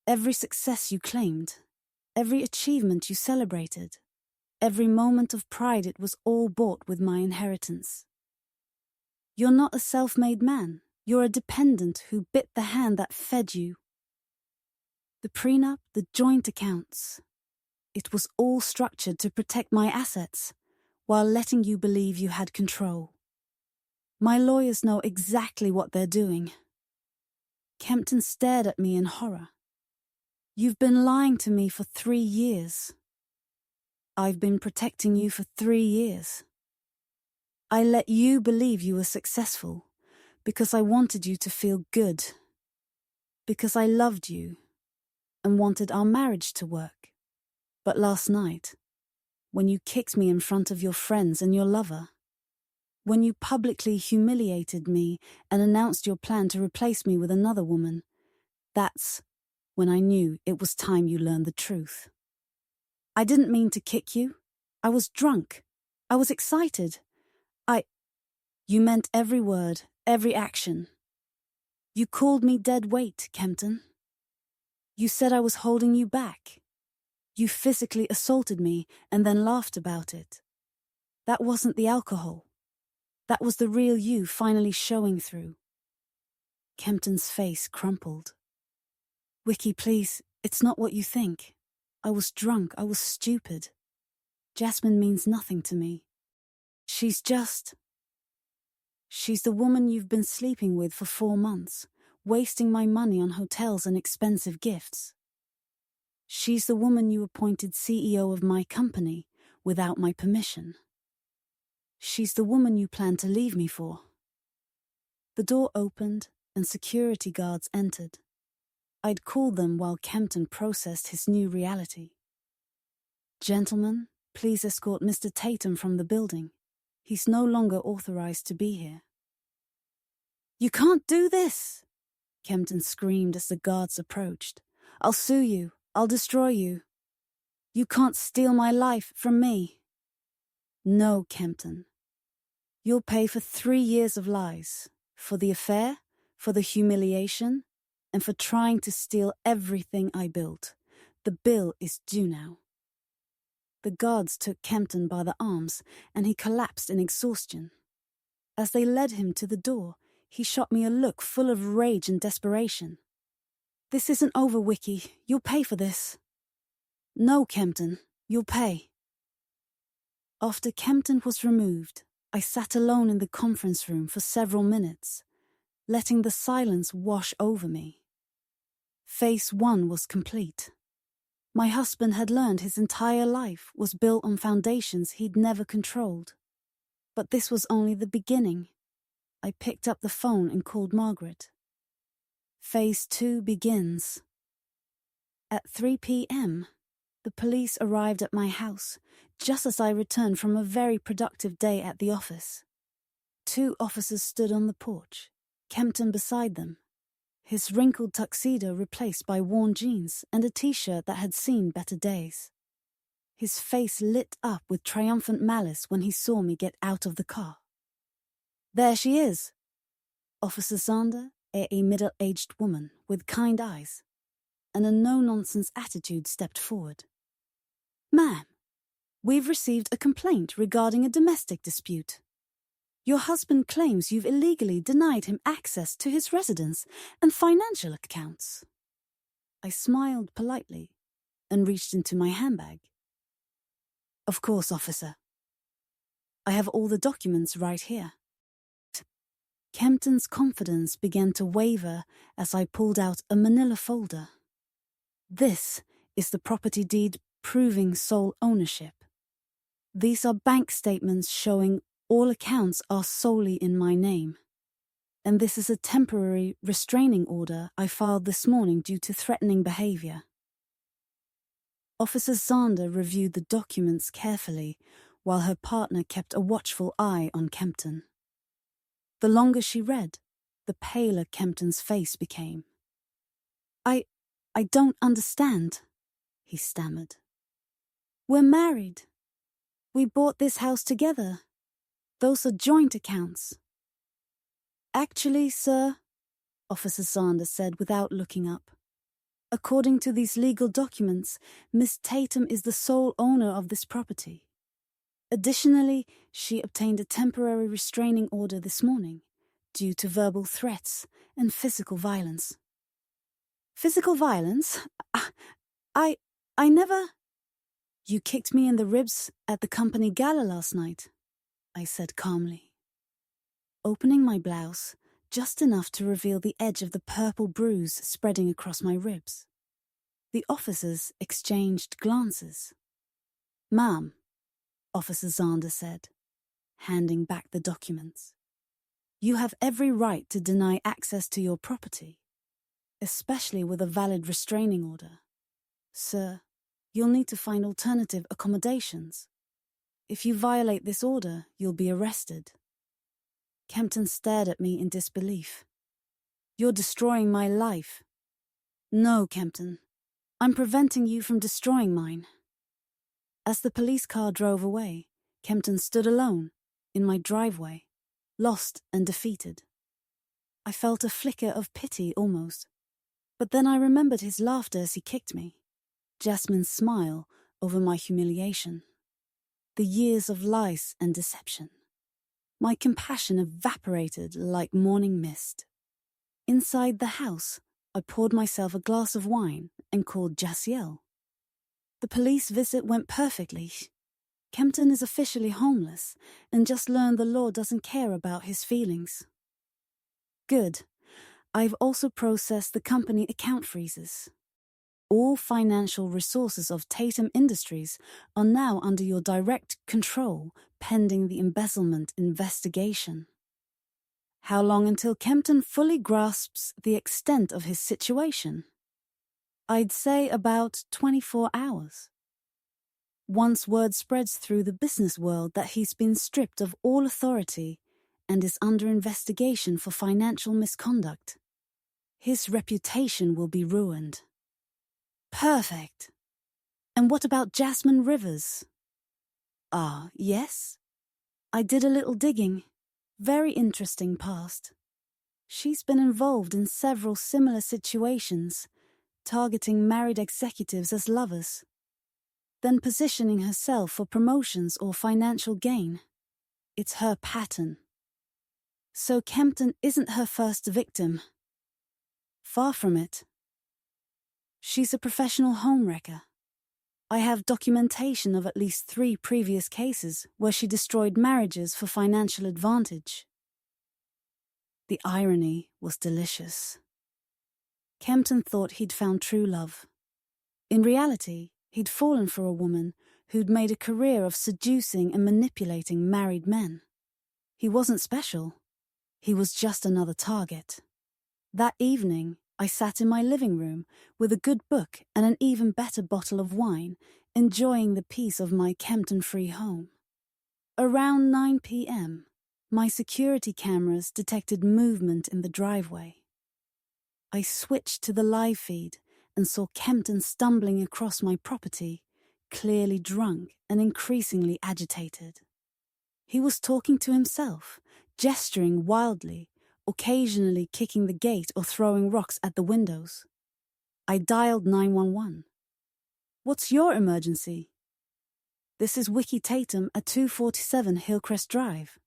Every success you claimed, every achievement you celebrated, every moment of pride, it was all bought with my inheritance. You're not a self-made man. You're a dependent who bit the hand that fed you. The prenup, the joint accounts, it was all structured to protect my assets while letting you believe you had control. My lawyers know exactly what they're doing." Kempton stared at me in horror. "You've been lying to me for 3 years. I've been protecting you for 3 years. I let you believe you were successful because I wanted you to feel good, because I loved you and wanted our marriage to work. But last night, when you kicked me in front of your friends and your lover, when you publicly humiliated me and announced your plan to replace me with another woman, that's when I knew it was time you learned the truth. I didn't mean to kick you. I was drunk. I was excited. You meant every word, every action. You called me dead weight, Kempton. You said I was holding you back. You physically assaulted me and then laughed about it. That wasn't the alcohol. That was the real you finally showing through." Kempton's face crumpled. "Wiki, please, it's not what you think. I was drunk. I was stupid. Jasmine means nothing to me. She's the woman you've been sleeping with for 4 months, wasting my money on hotels and expensive gifts. She's the woman you appointed CEO of my company without my permission. She's the woman you plan to leave me for." The door opened and security guards entered. I'd called them while Kempton processed his new reality. "Gentlemen, please escort Mr. Tatum from the building. He's no longer authorized to be here." "You can't do this!" Kempton screamed as the guards approached. "I'll sue you. I'll destroy you. You can't steal my life from me." "No, Kempton. You'll pay for 3 years of lies. For the affair, for the humiliation, and for trying to steal everything I built. The bill is due now." The guards took Kempton by the arms, and he collapsed in exhaustion. As they led him to the door, he shot me a look full of rage and desperation. "This isn't over, Wiki. You'll pay for this." "No, Kempton, you'll pay." After Kempton was removed, I sat alone in the conference room for several minutes, letting the silence wash over me. Phase 1 was complete. My husband had learned his entire life was built on foundations he'd never controlled. But this was only the beginning. I picked up the phone and called Margaret. Phase 2 begins. At 3 p.m., The police arrived at my house just as I returned from a very productive day at the office. 2 officers stood on the porch, Kempton beside them, his wrinkled tuxedo replaced by worn jeans and a t-shirt that had seen better days. His face lit up with triumphant malice when he saw me get out of the car. "There she is." Officer Zander, a middle-aged woman with kind eyes and a no-nonsense attitude, stepped forward. "Ma'am, we've received a complaint regarding a domestic dispute. Your husband claims you've illegally denied him access to his residence and financial accounts." I smiled politely and reached into my handbag. "Of course, officer. I have all the documents right here." Kempton's confidence began to waver as I pulled out a manila folder. "This is the property deed proving sole ownership. These are bank statements showing all accounts are solely in my name. And this is a temporary restraining order I filed this morning due to threatening behavior." Officer Zander reviewed the documents carefully while her partner kept a watchful eye on Kempton. The longer she read, the paler Kempton's face became. I don't understand," he stammered. "We're married. We bought this house together. Those are joint accounts." "Actually, sir," Officer Zander said without looking up, "according to these legal documents, Miss Tatum is the sole owner of this property. Additionally, she obtained a temporary restraining order this morning due to verbal threats and physical violence." "Physical violence? I never—" "You kicked me in the ribs at the company gala last night," I said calmly, opening my blouse just enough to reveal the edge of the purple bruise spreading across my ribs. The officers exchanged glances. "Ma'am," Officer Zander said, handing back the documents, "you have every right to deny access to your property, especially with a valid restraining order. Sir, you'll need to find alternative accommodations. If you violate this order, you'll be arrested." Kempton stared at me in disbelief. "You're destroying my life." "No, Kempton. I'm preventing you from destroying mine." As the police car drove away, Kempton stood alone, in my driveway, lost and defeated. I felt a flicker of pity almost, but then I remembered his laughter as he kicked me, Jasmine's smile over my humiliation, the years of lies and deception. My compassion evaporated like morning mist. Inside the house, I poured myself a glass of wine and called Jaciel. The police visit went perfectly. Kempton is officially homeless and just learned the law doesn't care about his feelings. Good. I've also processed the company account freezes. All financial resources of Tatum Industries are now under your direct control pending the embezzlement investigation. How long until Kempton fully grasps the extent of his situation? I'd say about 24 hours. Once word spreads through the business world that he's been stripped of all authority and is under investigation for financial misconduct, his reputation will be ruined. Perfect. And what about Jasmine Rivers? Ah, yes. I did a little digging. Very interesting past. She's been involved in several similar situations, targeting married executives as lovers, then positioning herself for promotions or financial gain. It's her pattern. So Kempton isn't her first victim. Far from it. She's a professional homewrecker. I have documentation of at least 3 previous cases where she destroyed marriages for financial advantage. The irony was delicious. Kempton thought he'd found true love. In reality, he'd fallen for a woman who'd made a career of seducing and manipulating married men. He wasn't special. He was just another target. That evening, I sat in my living room with a good book and an even better bottle of wine, enjoying the peace of my Kempton-free home. Around 9 p.m., my security cameras detected movement in the driveway. I switched to the live feed and saw Kempton stumbling across my property, clearly drunk and increasingly agitated. He was talking to himself, gesturing wildly, occasionally kicking the gate or throwing rocks at the windows. I dialed 911. "What's your emergency?" "This is Wiki Tatum at 247 Hillcrest Drive.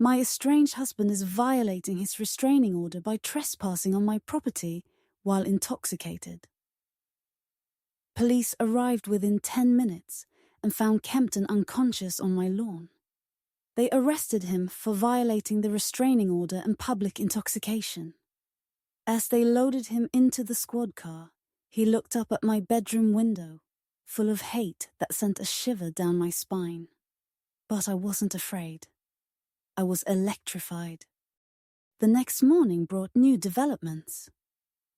My estranged husband is violating his restraining order by trespassing on my property while intoxicated." Police arrived within 10 minutes and found Kempton unconscious on my lawn. They arrested him for violating the restraining order and public intoxication. As they loaded him into the squad car, he looked up at my bedroom window, full of hate that sent a shiver down my spine. But I wasn't afraid. I was electrified. The next morning brought new developments.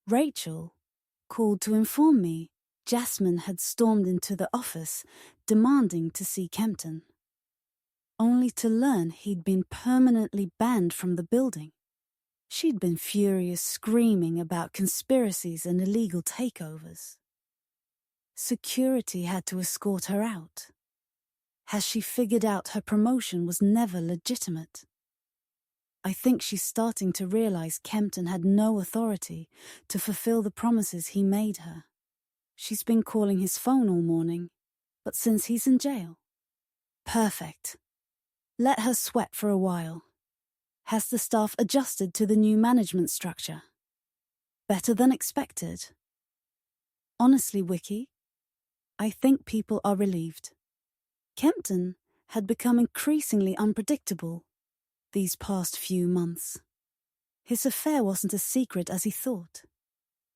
Rachel called to inform me Jasmine had stormed into the office, demanding to see Kempton, only to learn he'd been permanently banned from the building. She'd been furious, screaming about conspiracies and illegal takeovers. Security had to escort her out. Has she figured out her promotion was never legitimate? I think she's starting to realize Kempton had no authority to fulfill the promises he made her. She's been calling his phone all morning, but since he's in jail. Perfect. Let her sweat for a while. Has the staff adjusted to the new management structure? Better than expected. Honestly, Wiki, I think people are relieved. Kempton had become increasingly unpredictable these past few months. His affair wasn't as secret as he thought.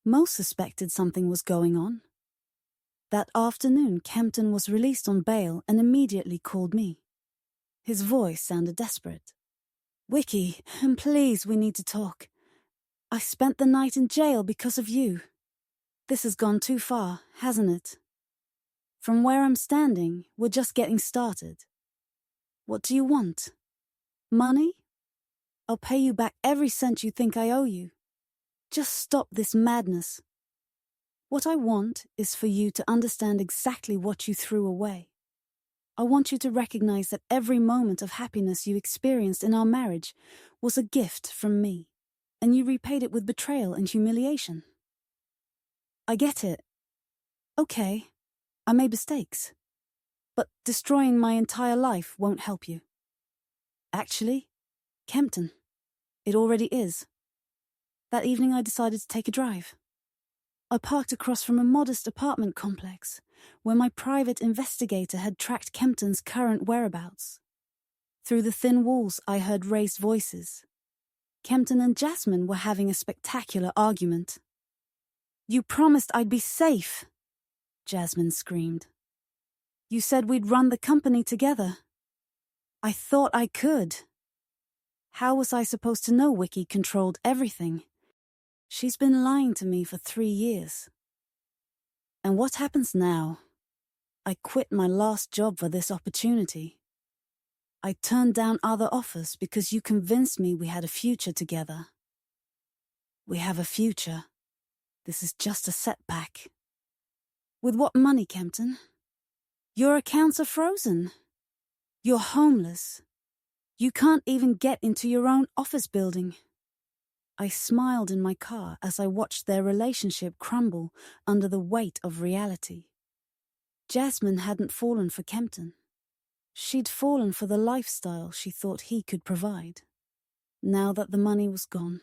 Most suspected something was going on. That afternoon, Kempton was released on bail and immediately called me. His voice sounded desperate. "Wiki, please, we need to talk. I spent the night in jail because of you. This has gone too far, hasn't it? From where I'm standing, we're just getting started. What do you want? Money? I'll pay you back every cent you think I owe you. Just stop this madness. What I want is for you to understand exactly what you threw away. I want you to recognize that every moment of happiness you experienced in our marriage was a gift from me, and you repaid it with betrayal and humiliation. I get it. Okay, I made mistakes. But destroying my entire life won't help you. Actually, Kempton, it already is. That evening I decided to take a drive. I parked across from a modest apartment complex where my private investigator had tracked Kempton's current whereabouts. Through the thin walls I heard raised voices. Kempton and Jasmine were having a spectacular argument. "You promised I'd be safe," Jasmine screamed. "You said we'd run the company together. I thought I could. How was I supposed to know Wiki controlled everything? She's been lying to me for 3 years. And what happens now? I quit my last job for this opportunity. I turned down other offers because you convinced me we had a future together. We have a future. This is just a setback. With what money, Kempton? Your accounts are frozen. You're homeless. You can't even get into your own office building." I smiled in my car as I watched their relationship crumble under the weight of reality. Jasmine hadn't fallen for Kempton. She'd fallen for the lifestyle she thought he could provide. Now that the money was gone,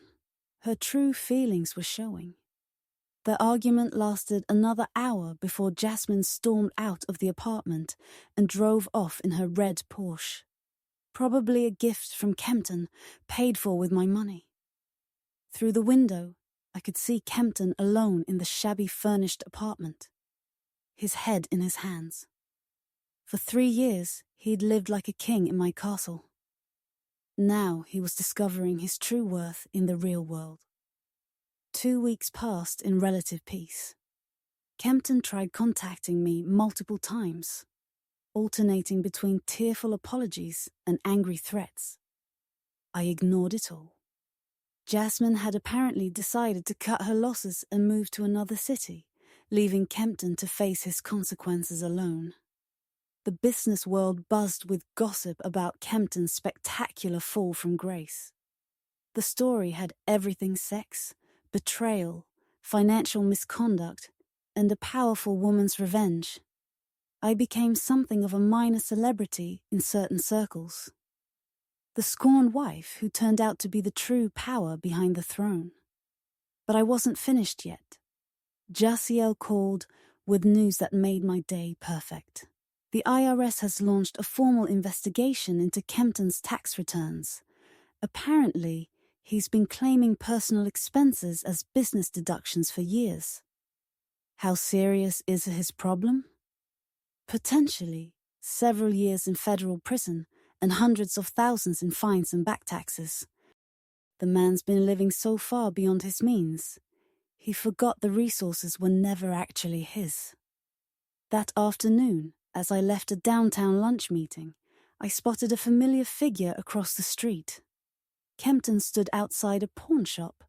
her true feelings were showing. The argument lasted another hour before Jasmine stormed out of the apartment and drove off in her red Porsche. Probably a gift from Kempton, paid for with my money. Through the window, I could see Kempton alone in the shabby furnished apartment, his head in his hands. For 3 years, he'd lived like a king in my castle. Now he was discovering his true worth in the real world. 2 weeks passed in relative peace. Kempton tried contacting me multiple times, alternating between tearful apologies and angry threats. I ignored it all. Jasmine had apparently decided to cut her losses and move to another city, leaving Kempton to face his consequences alone. The business world buzzed with gossip about Kempton's spectacular fall from grace. The story had everything: sex, betrayal, financial misconduct, and a powerful woman's revenge. I became something of a minor celebrity in certain circles. The scorned wife who turned out to be the true power behind the throne. But I wasn't finished yet. Jasiel called with news that made my day perfect. The IRS has launched a formal investigation into Kempton's tax returns. Apparently, he's been claiming personal expenses as business deductions for years. How serious is his problem? Potentially several years in federal prison and hundreds of thousands in fines and back taxes. The man's been living so far beyond his means, he forgot the resources were never actually his. That afternoon, as I left a downtown lunch meeting, I spotted a familiar figure across the street. Kempton stood outside a pawn shop,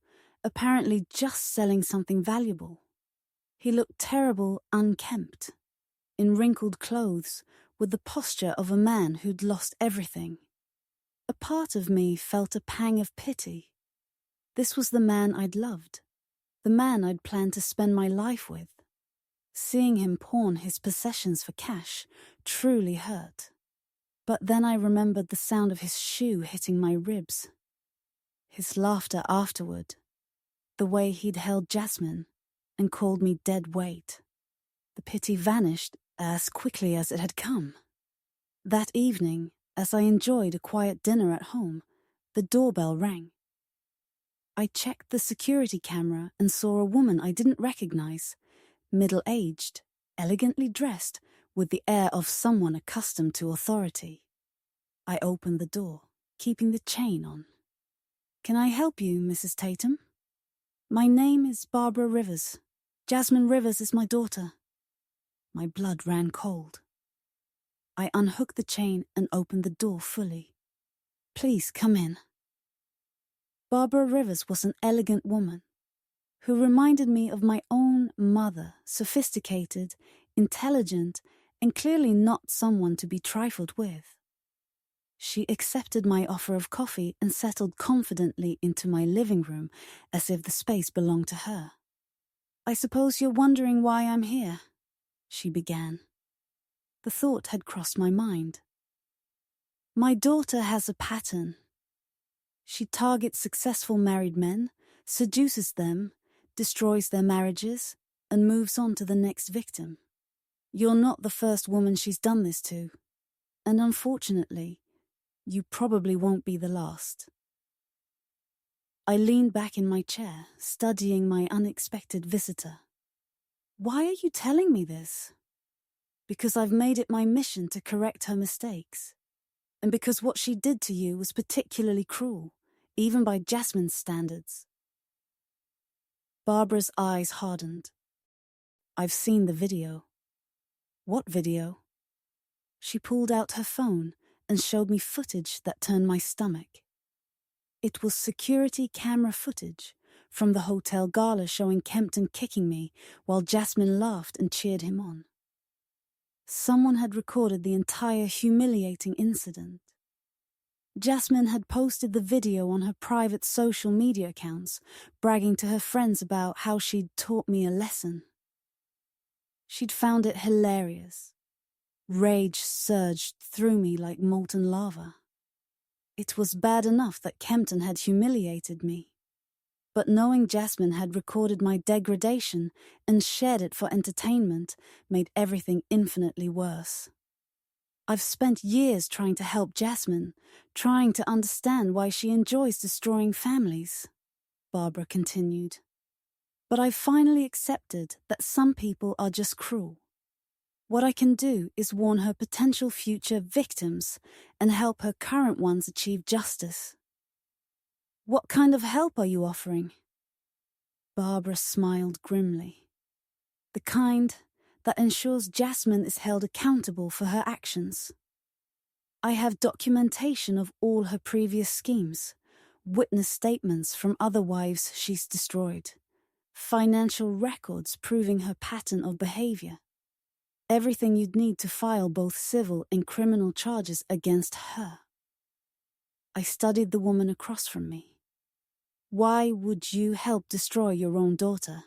apparently just selling something valuable. He looked terrible, unkempt, in wrinkled clothes, with the posture of a man who'd lost everything. A part of me felt a pang of pity. This was the man I'd loved, the man I'd planned to spend my life with. Seeing him pawn his possessions for cash truly hurt. But then I remembered the sound of his shoe hitting my ribs. His laughter afterward, the way he'd held Jasmine and called me dead weight. The pity vanished as quickly as it had come. That evening, as I enjoyed a quiet dinner at home, the doorbell rang. I checked the security camera and saw a woman I didn't recognize, middle-aged, elegantly dressed, with the air of someone accustomed to authority. I opened the door, keeping the chain on. "Can I help you, Mrs. Tatum?" "My name is Barbara Rivers. Jasmine Rivers is my daughter." My blood ran cold. I unhooked the chain and opened the door fully. "Please come in." Barbara Rivers was an elegant woman who reminded me of my own mother, sophisticated, intelligent, and clearly not someone to be trifled with. She accepted my offer of coffee and settled confidently into my living room as if the space belonged to her. "I suppose you're wondering why I'm here," she began. The thought had crossed my mind. My daughter has a pattern. She targets successful married men, seduces them, destroys their marriages, and moves on to the next victim. You're not the first woman she's done this to, and unfortunately, you probably won't be the last. I leaned back in my chair, studying my unexpected visitor. "Why are you telling me this?" "Because I've made it my mission to correct her mistakes. And because what she did to you was particularly cruel, even by Jasmine's standards." Barbara's eyes hardened. "I've seen the video." "What video?" She pulled out her phone and showed me footage that turned my stomach. It was security camera footage from the hotel gala showing Kempton kicking me while Jasmine laughed and cheered him on. Someone had recorded the entire humiliating incident. Jasmine had posted the video on her private social media accounts, bragging to her friends about how she'd taught me a lesson. She'd found it hilarious. Rage surged through me like molten lava. It was bad enough that Kempton had humiliated me. But knowing Jasmine had recorded my degradation and shared it for entertainment made everything infinitely worse. "I've spent years trying to help Jasmine, trying to understand why she enjoys destroying families," Barbara continued. "But I've finally accepted that some people are just cruel. What I can do is warn her potential future victims and help her current ones achieve justice." "What kind of help are you offering?" Barbara smiled grimly. The kind that ensures Jasmine is held accountable for her actions. I have documentation of all her previous schemes, witness statements from other wives she's destroyed, financial records proving her pattern of behavior. Everything you'd need to file both civil and criminal charges against her. I studied the woman across from me. Why would you help destroy your own daughter?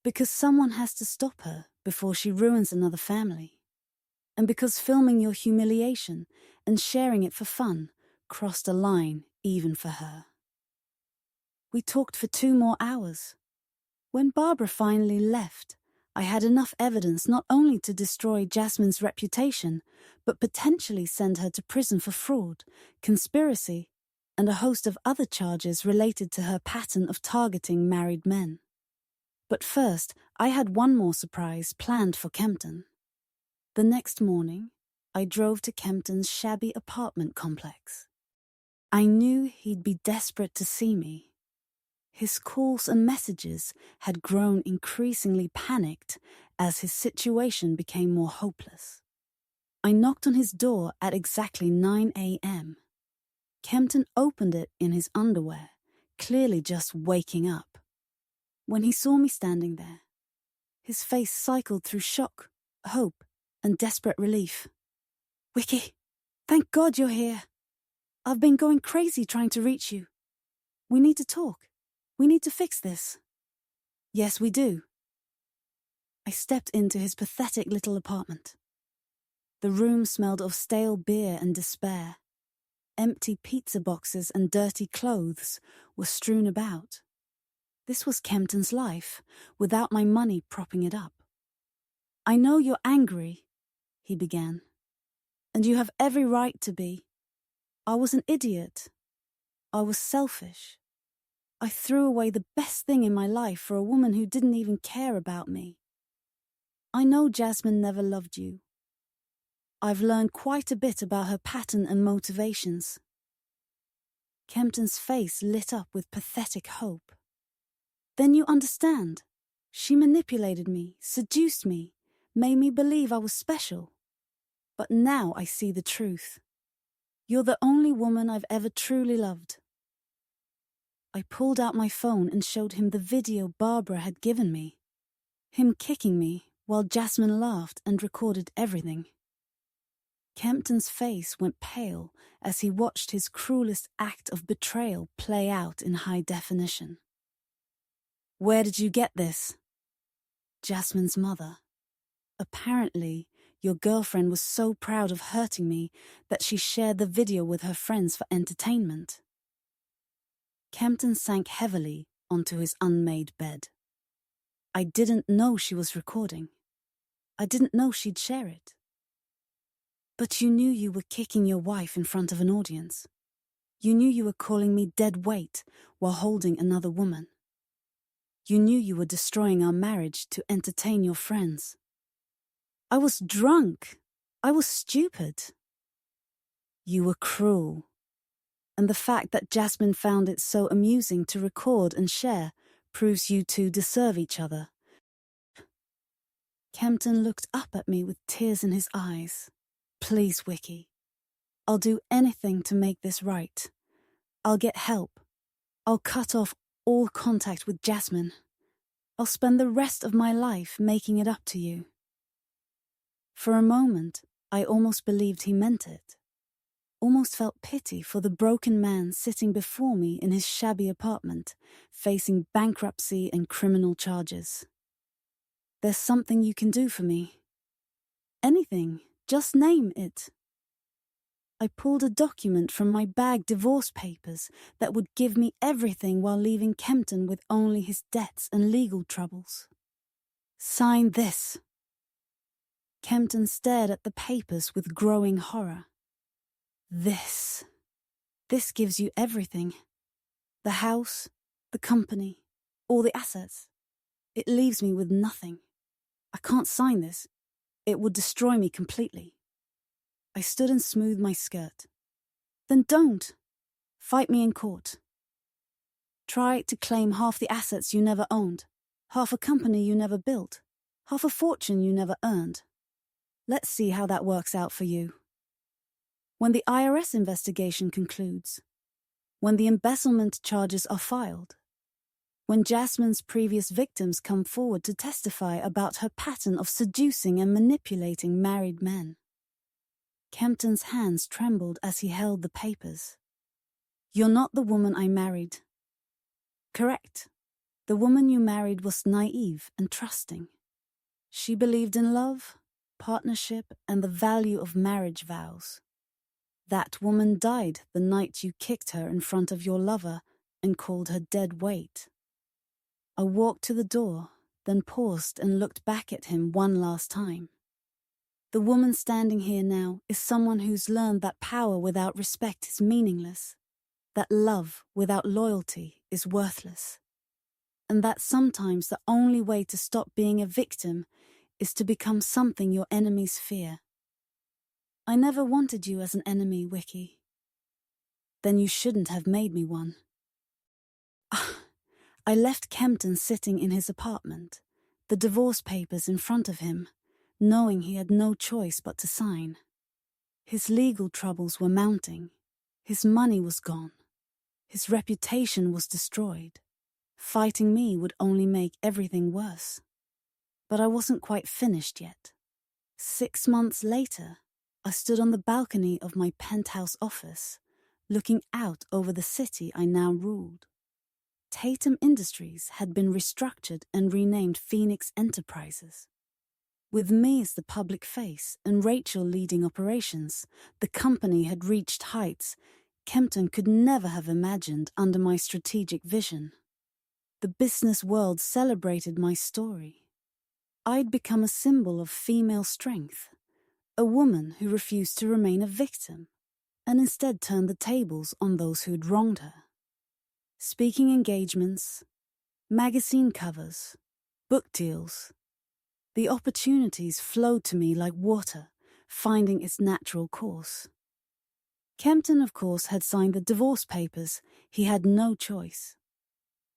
Because someone has to stop her before she ruins another family. And because filming your humiliation and sharing it for fun crossed a line even for her. We talked for 2 more hours. When Barbara finally left, I had enough evidence not only to destroy Jasmine's reputation, but potentially send her to prison for fraud, conspiracy, and a host of other charges related to her pattern of targeting married men. But first, I had one more surprise planned for Kempton. The next morning, I drove to Kempton's shabby apartment complex. I knew he'd be desperate to see me. His calls and messages had grown increasingly panicked as his situation became more hopeless. I knocked on his door at exactly 9 a.m. Kempton opened it in his underwear, clearly just waking up. When he saw me standing there, his face cycled through shock, hope, and desperate relief. "Wickie, thank God you're here. I've been going crazy trying to reach you. We need to talk. We need to fix this." "Yes, we do." I stepped into his pathetic little apartment. The room smelled of stale beer and despair. Empty pizza boxes and dirty clothes were strewn about. This was Kempton's life, without my money propping it up. "I know you're angry," he began, "and you have every right to be. I was an idiot. I was selfish. I threw away the best thing in my life for a woman who didn't even care about me. I know Jasmine never loved you. I've learned quite a bit about her pattern and motivations." Kempton's face lit up with pathetic hope. "Then you understand. She manipulated me, seduced me, made me believe I was special. But now I see the truth. You're the only woman I've ever truly loved." I pulled out my phone and showed him the video Barbara had given me. Him kicking me while Jasmine laughed and recorded everything. Kempton's face went pale as he watched his cruelest act of betrayal play out in high definition. "Where did you get this?" "Jasmine's mother. Apparently, your girlfriend was so proud of hurting me that she shared the video with her friends for entertainment." Kempton sank heavily onto his unmade bed. "I didn't know she was recording. I didn't know she'd share it." "But you knew you were kicking your wife in front of an audience. You knew you were calling me dead weight while holding another woman. You knew you were destroying our marriage to entertain your friends." "I was drunk. I was stupid." "You were cruel. And the fact that Jasmine found it so amusing to record and share proves you two deserve each other." Kempton looked up at me with tears in his eyes. "Please, Wickie. I'll do anything to make this right. I'll get help. I'll cut off all contact with Jasmine. I'll spend the rest of my life making it up to you." For a moment, I almost believed he meant it. Almost felt pity for the broken man sitting before me in his shabby apartment, facing bankruptcy and criminal charges. "There's something you can do for me." "Anything, just name it." I pulled a document from my bag divorce papers that would give me everything while leaving Kempton with only his debts and legal troubles. "Sign this." Kempton stared at the papers with growing horror. This gives you everything. The house, the company, all the assets. It leaves me with nothing. I can't sign this. It would destroy me completely." I stood and smoothed my skirt. "Then don't. Fight me in court." Try to claim half the assets you never owned, half a company you never built, half a fortune you never earned. Let's see how that works out for you. When the IRS investigation concludes, when the embezzlement charges are filed, when Jasmine's previous victims come forward to testify about her pattern of seducing and manipulating married men. Kempton's hands trembled as he held the papers. You're not the woman I married. Correct. The woman you married was naive and trusting. She believed in love, partnership, and the value of marriage vows. That woman died the night you kicked her in front of your lover and called her dead weight. I walked to the door, then paused and looked back at him one last time. The woman standing here now is someone who's learned that power without respect is meaningless, that love without loyalty is worthless, and that sometimes the only way to stop being a victim is to become something your enemies fear. I never wanted you as an enemy, Wiki. Then you shouldn't have made me one. I left Kempton sitting in his apartment, the divorce papers in front of him, knowing he had no choice but to sign. His legal troubles were mounting. His money was gone. His reputation was destroyed. Fighting me would only make everything worse. But I wasn't quite finished yet. 6 months later, I stood on the balcony of my penthouse office, looking out over the city I now ruled. Tatum Industries had been restructured and renamed Phoenix Enterprises. With me as the public face and Rachel leading operations, the company had reached heights Kempton could never have imagined under my strategic vision. The business world celebrated my story. I'd become a symbol of female strength, a woman who refused to remain a victim, and instead turned the tables on those who'd wronged her. Speaking engagements, magazine covers, book deals. The opportunities flowed to me like water, finding its natural course. Kempton, of course, had signed the divorce papers. He had no choice.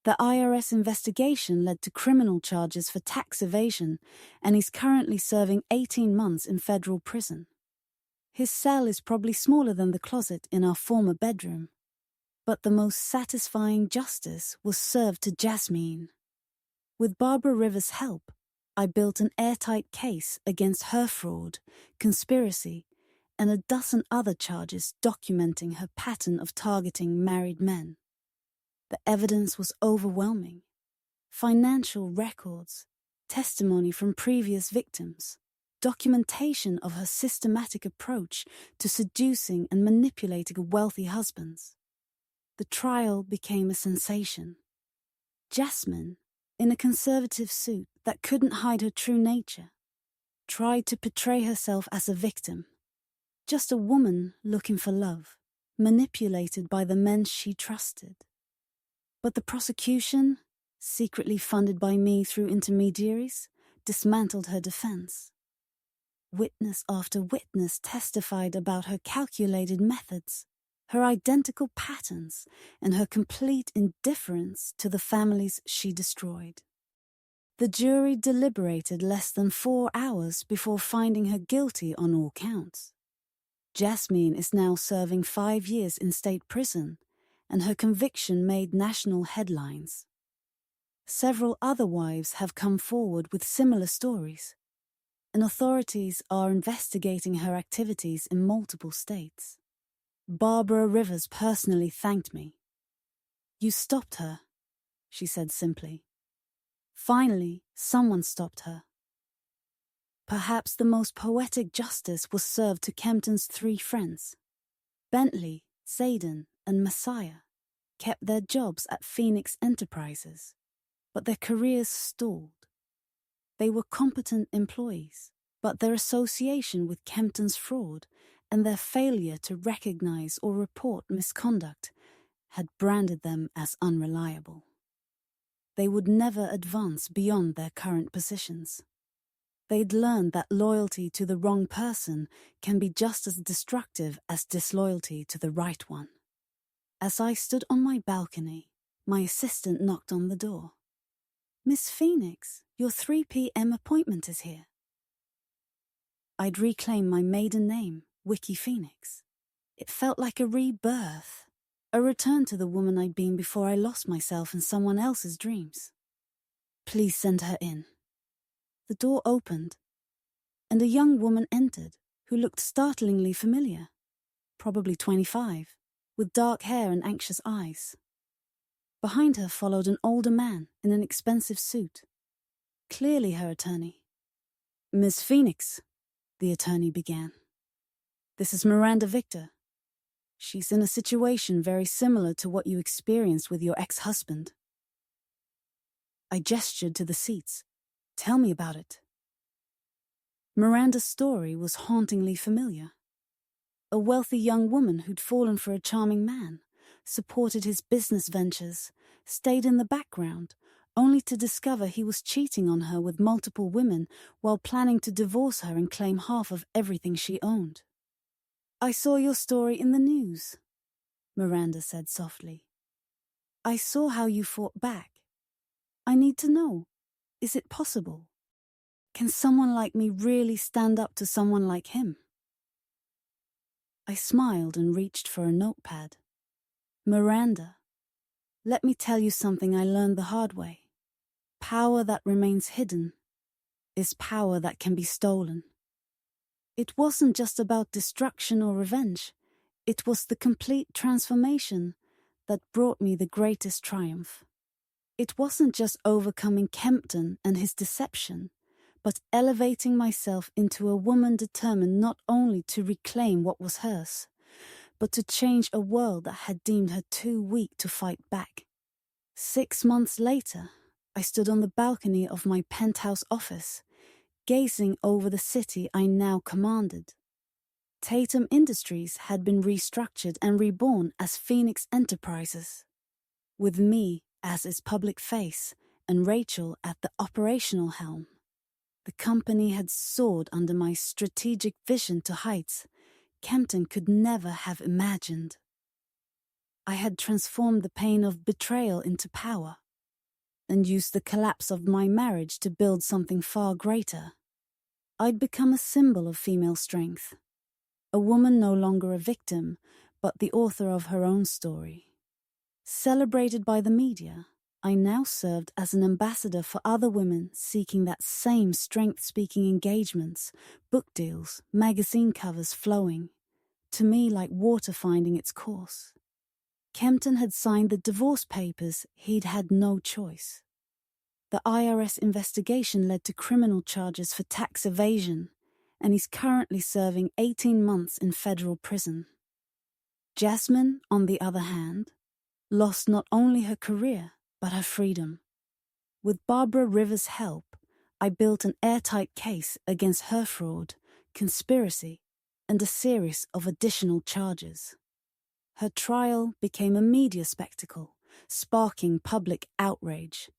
The IRS investigation led to criminal charges for tax evasion, and he's currently serving 18 months in federal prison. His cell is probably smaller than the closet in our former bedroom. But the most satisfying justice was served to Jasmine. With Barbara Rivers' help, I built an airtight case against her fraud, conspiracy, and a dozen other charges documenting her pattern of targeting married men. The evidence was overwhelming. Financial records, testimony from previous victims, documentation of her systematic approach to seducing and manipulating wealthy husbands. The trial became a sensation. Jasmine, in a conservative suit that couldn't hide her true nature, tried to portray herself as a victim, just a woman looking for love, manipulated by the men she trusted. But the prosecution, secretly funded by me through intermediaries, dismantled her defense. Witness after witness testified about her calculated methods, her identical patterns, and her complete indifference to the families she destroyed. The jury deliberated less than 4 hours before finding her guilty on all counts. Jasmine is now serving 5 years in state prison, and her conviction made national headlines. Several other wives have come forward with similar stories, and authorities are investigating her activities in multiple states. Barbara Rivers personally thanked me. "You stopped her," she said simply. Finally, someone stopped her. Perhaps the most poetic justice was served to Kempton's 3 friends. Bentley, Zayden, and Messiah kept their jobs at Phoenix Enterprises, but their careers stalled. They were competent employees, but their association with Kempton's fraud and their failure to recognize or report misconduct had branded them as unreliable. They would never advance beyond their current positions. They'd learned that loyalty to the wrong person can be just as destructive as disloyalty to the right one. As I stood on my balcony, My assistant knocked on the door. "Miss Phoenix, your 3 p.m. appointment is here." I'd reclaimed my maiden name, Wiki Phoenix. It felt like a rebirth, a return to the woman I'd been before I lost myself in someone else's dreams. "Please send her in." The door opened, and a young woman entered who looked startlingly familiar, probably 25, with dark hair and anxious eyes. Behind her followed an older man in an expensive suit, clearly her attorney. "Miss Phoenix," the attorney began. "This is Miranda Victor. She's in a situation very similar to what you experienced with your ex-husband." I gestured to the seats. "Tell me about it." Miranda's story was hauntingly familiar. A wealthy young woman who'd fallen for a charming man, supported his business ventures, stayed in the background, only to discover he was cheating on her with multiple women while planning to divorce her and claim half of everything she owned. "I saw your story in the news," Miranda said softly. "I saw how you fought back. I need to know, is it possible? Can someone like me really stand up to someone like him?" I smiled and reached for a notepad. "Miranda, let me tell you something I learned the hard way. Power that remains hidden is power that can be stolen. It wasn't just about destruction or revenge. It was the complete transformation that brought me the greatest triumph. It wasn't just overcoming Kempton and his deception, but elevating myself into a woman determined not only to reclaim what was hers, but to change a world that had deemed her too weak to fight back. 6 months later, I stood on the balcony of my penthouse office, gazing over the city I now commanded. Tatum Industries had been restructured and reborn as Phoenix Enterprises, with me as its public face and Rachel at the operational helm. The company had soared under my strategic vision to heights Kempton could never have imagined. I had transformed the pain of betrayal into power, and used the collapse of my marriage to build something far greater. I'd become a symbol of female strength, a woman no longer a victim, but the author of her own story. Celebrated by the media, I now served as an ambassador for other women seeking that same strength-speaking engagements, book deals, magazine covers flowing, to me like water finding its course. Kempton had signed the divorce papers. He'd had no choice. The IRS investigation led to criminal charges for tax evasion, and he's currently serving 18 months in federal prison. Jasmine, on the other hand, lost not only her career, but her freedom. With Barbara Rivers' help, I built an airtight case against her fraud, conspiracy, and a series of additional charges. Her trial became a media spectacle, sparking public outrage.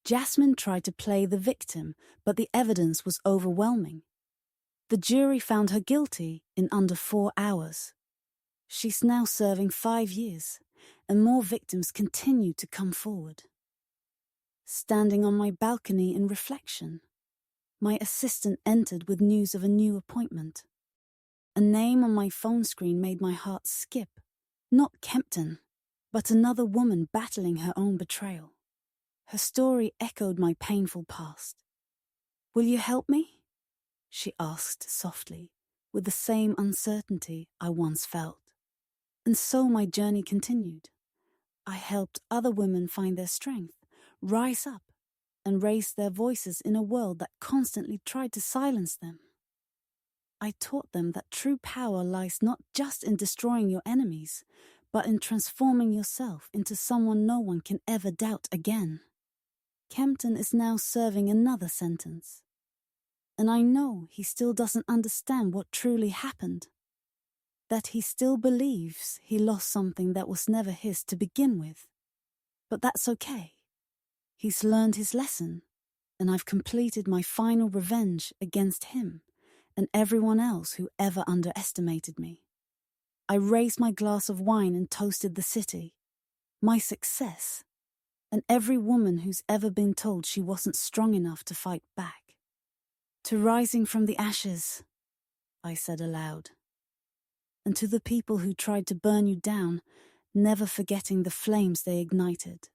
Jasmine tried to play the victim, but the evidence was overwhelming. The jury found her guilty in under 4 hours. She's now serving 5 years, and more victims continue to come forward. Standing on my balcony in reflection, my assistant entered with news of a new appointment. A name on my phone screen made my heart skip. Not Kempton, but another woman battling her own betrayal. Her story echoed my painful past. "Will you help me?" she asked softly, with the same uncertainty I once felt. And so my journey continued. I helped other women find their strength, rise up, and raise their voices in a world that constantly tried to silence them. I taught them that true power lies not just in destroying your enemies, but in transforming yourself into someone no one can ever doubt again. Kempton is now serving another sentence, and I know he still doesn't understand what truly happened. That he still believes he lost something that was never his to begin with. But that's okay. He's learned his lesson, and I've completed my final revenge against him and everyone else who ever underestimated me. I raised my glass of wine and toasted the city. My success and every woman who's ever been told she wasn't strong enough to fight back. To rising from the ashes, I said aloud. And to the people who tried to burn you down, never forgetting the flames they ignited.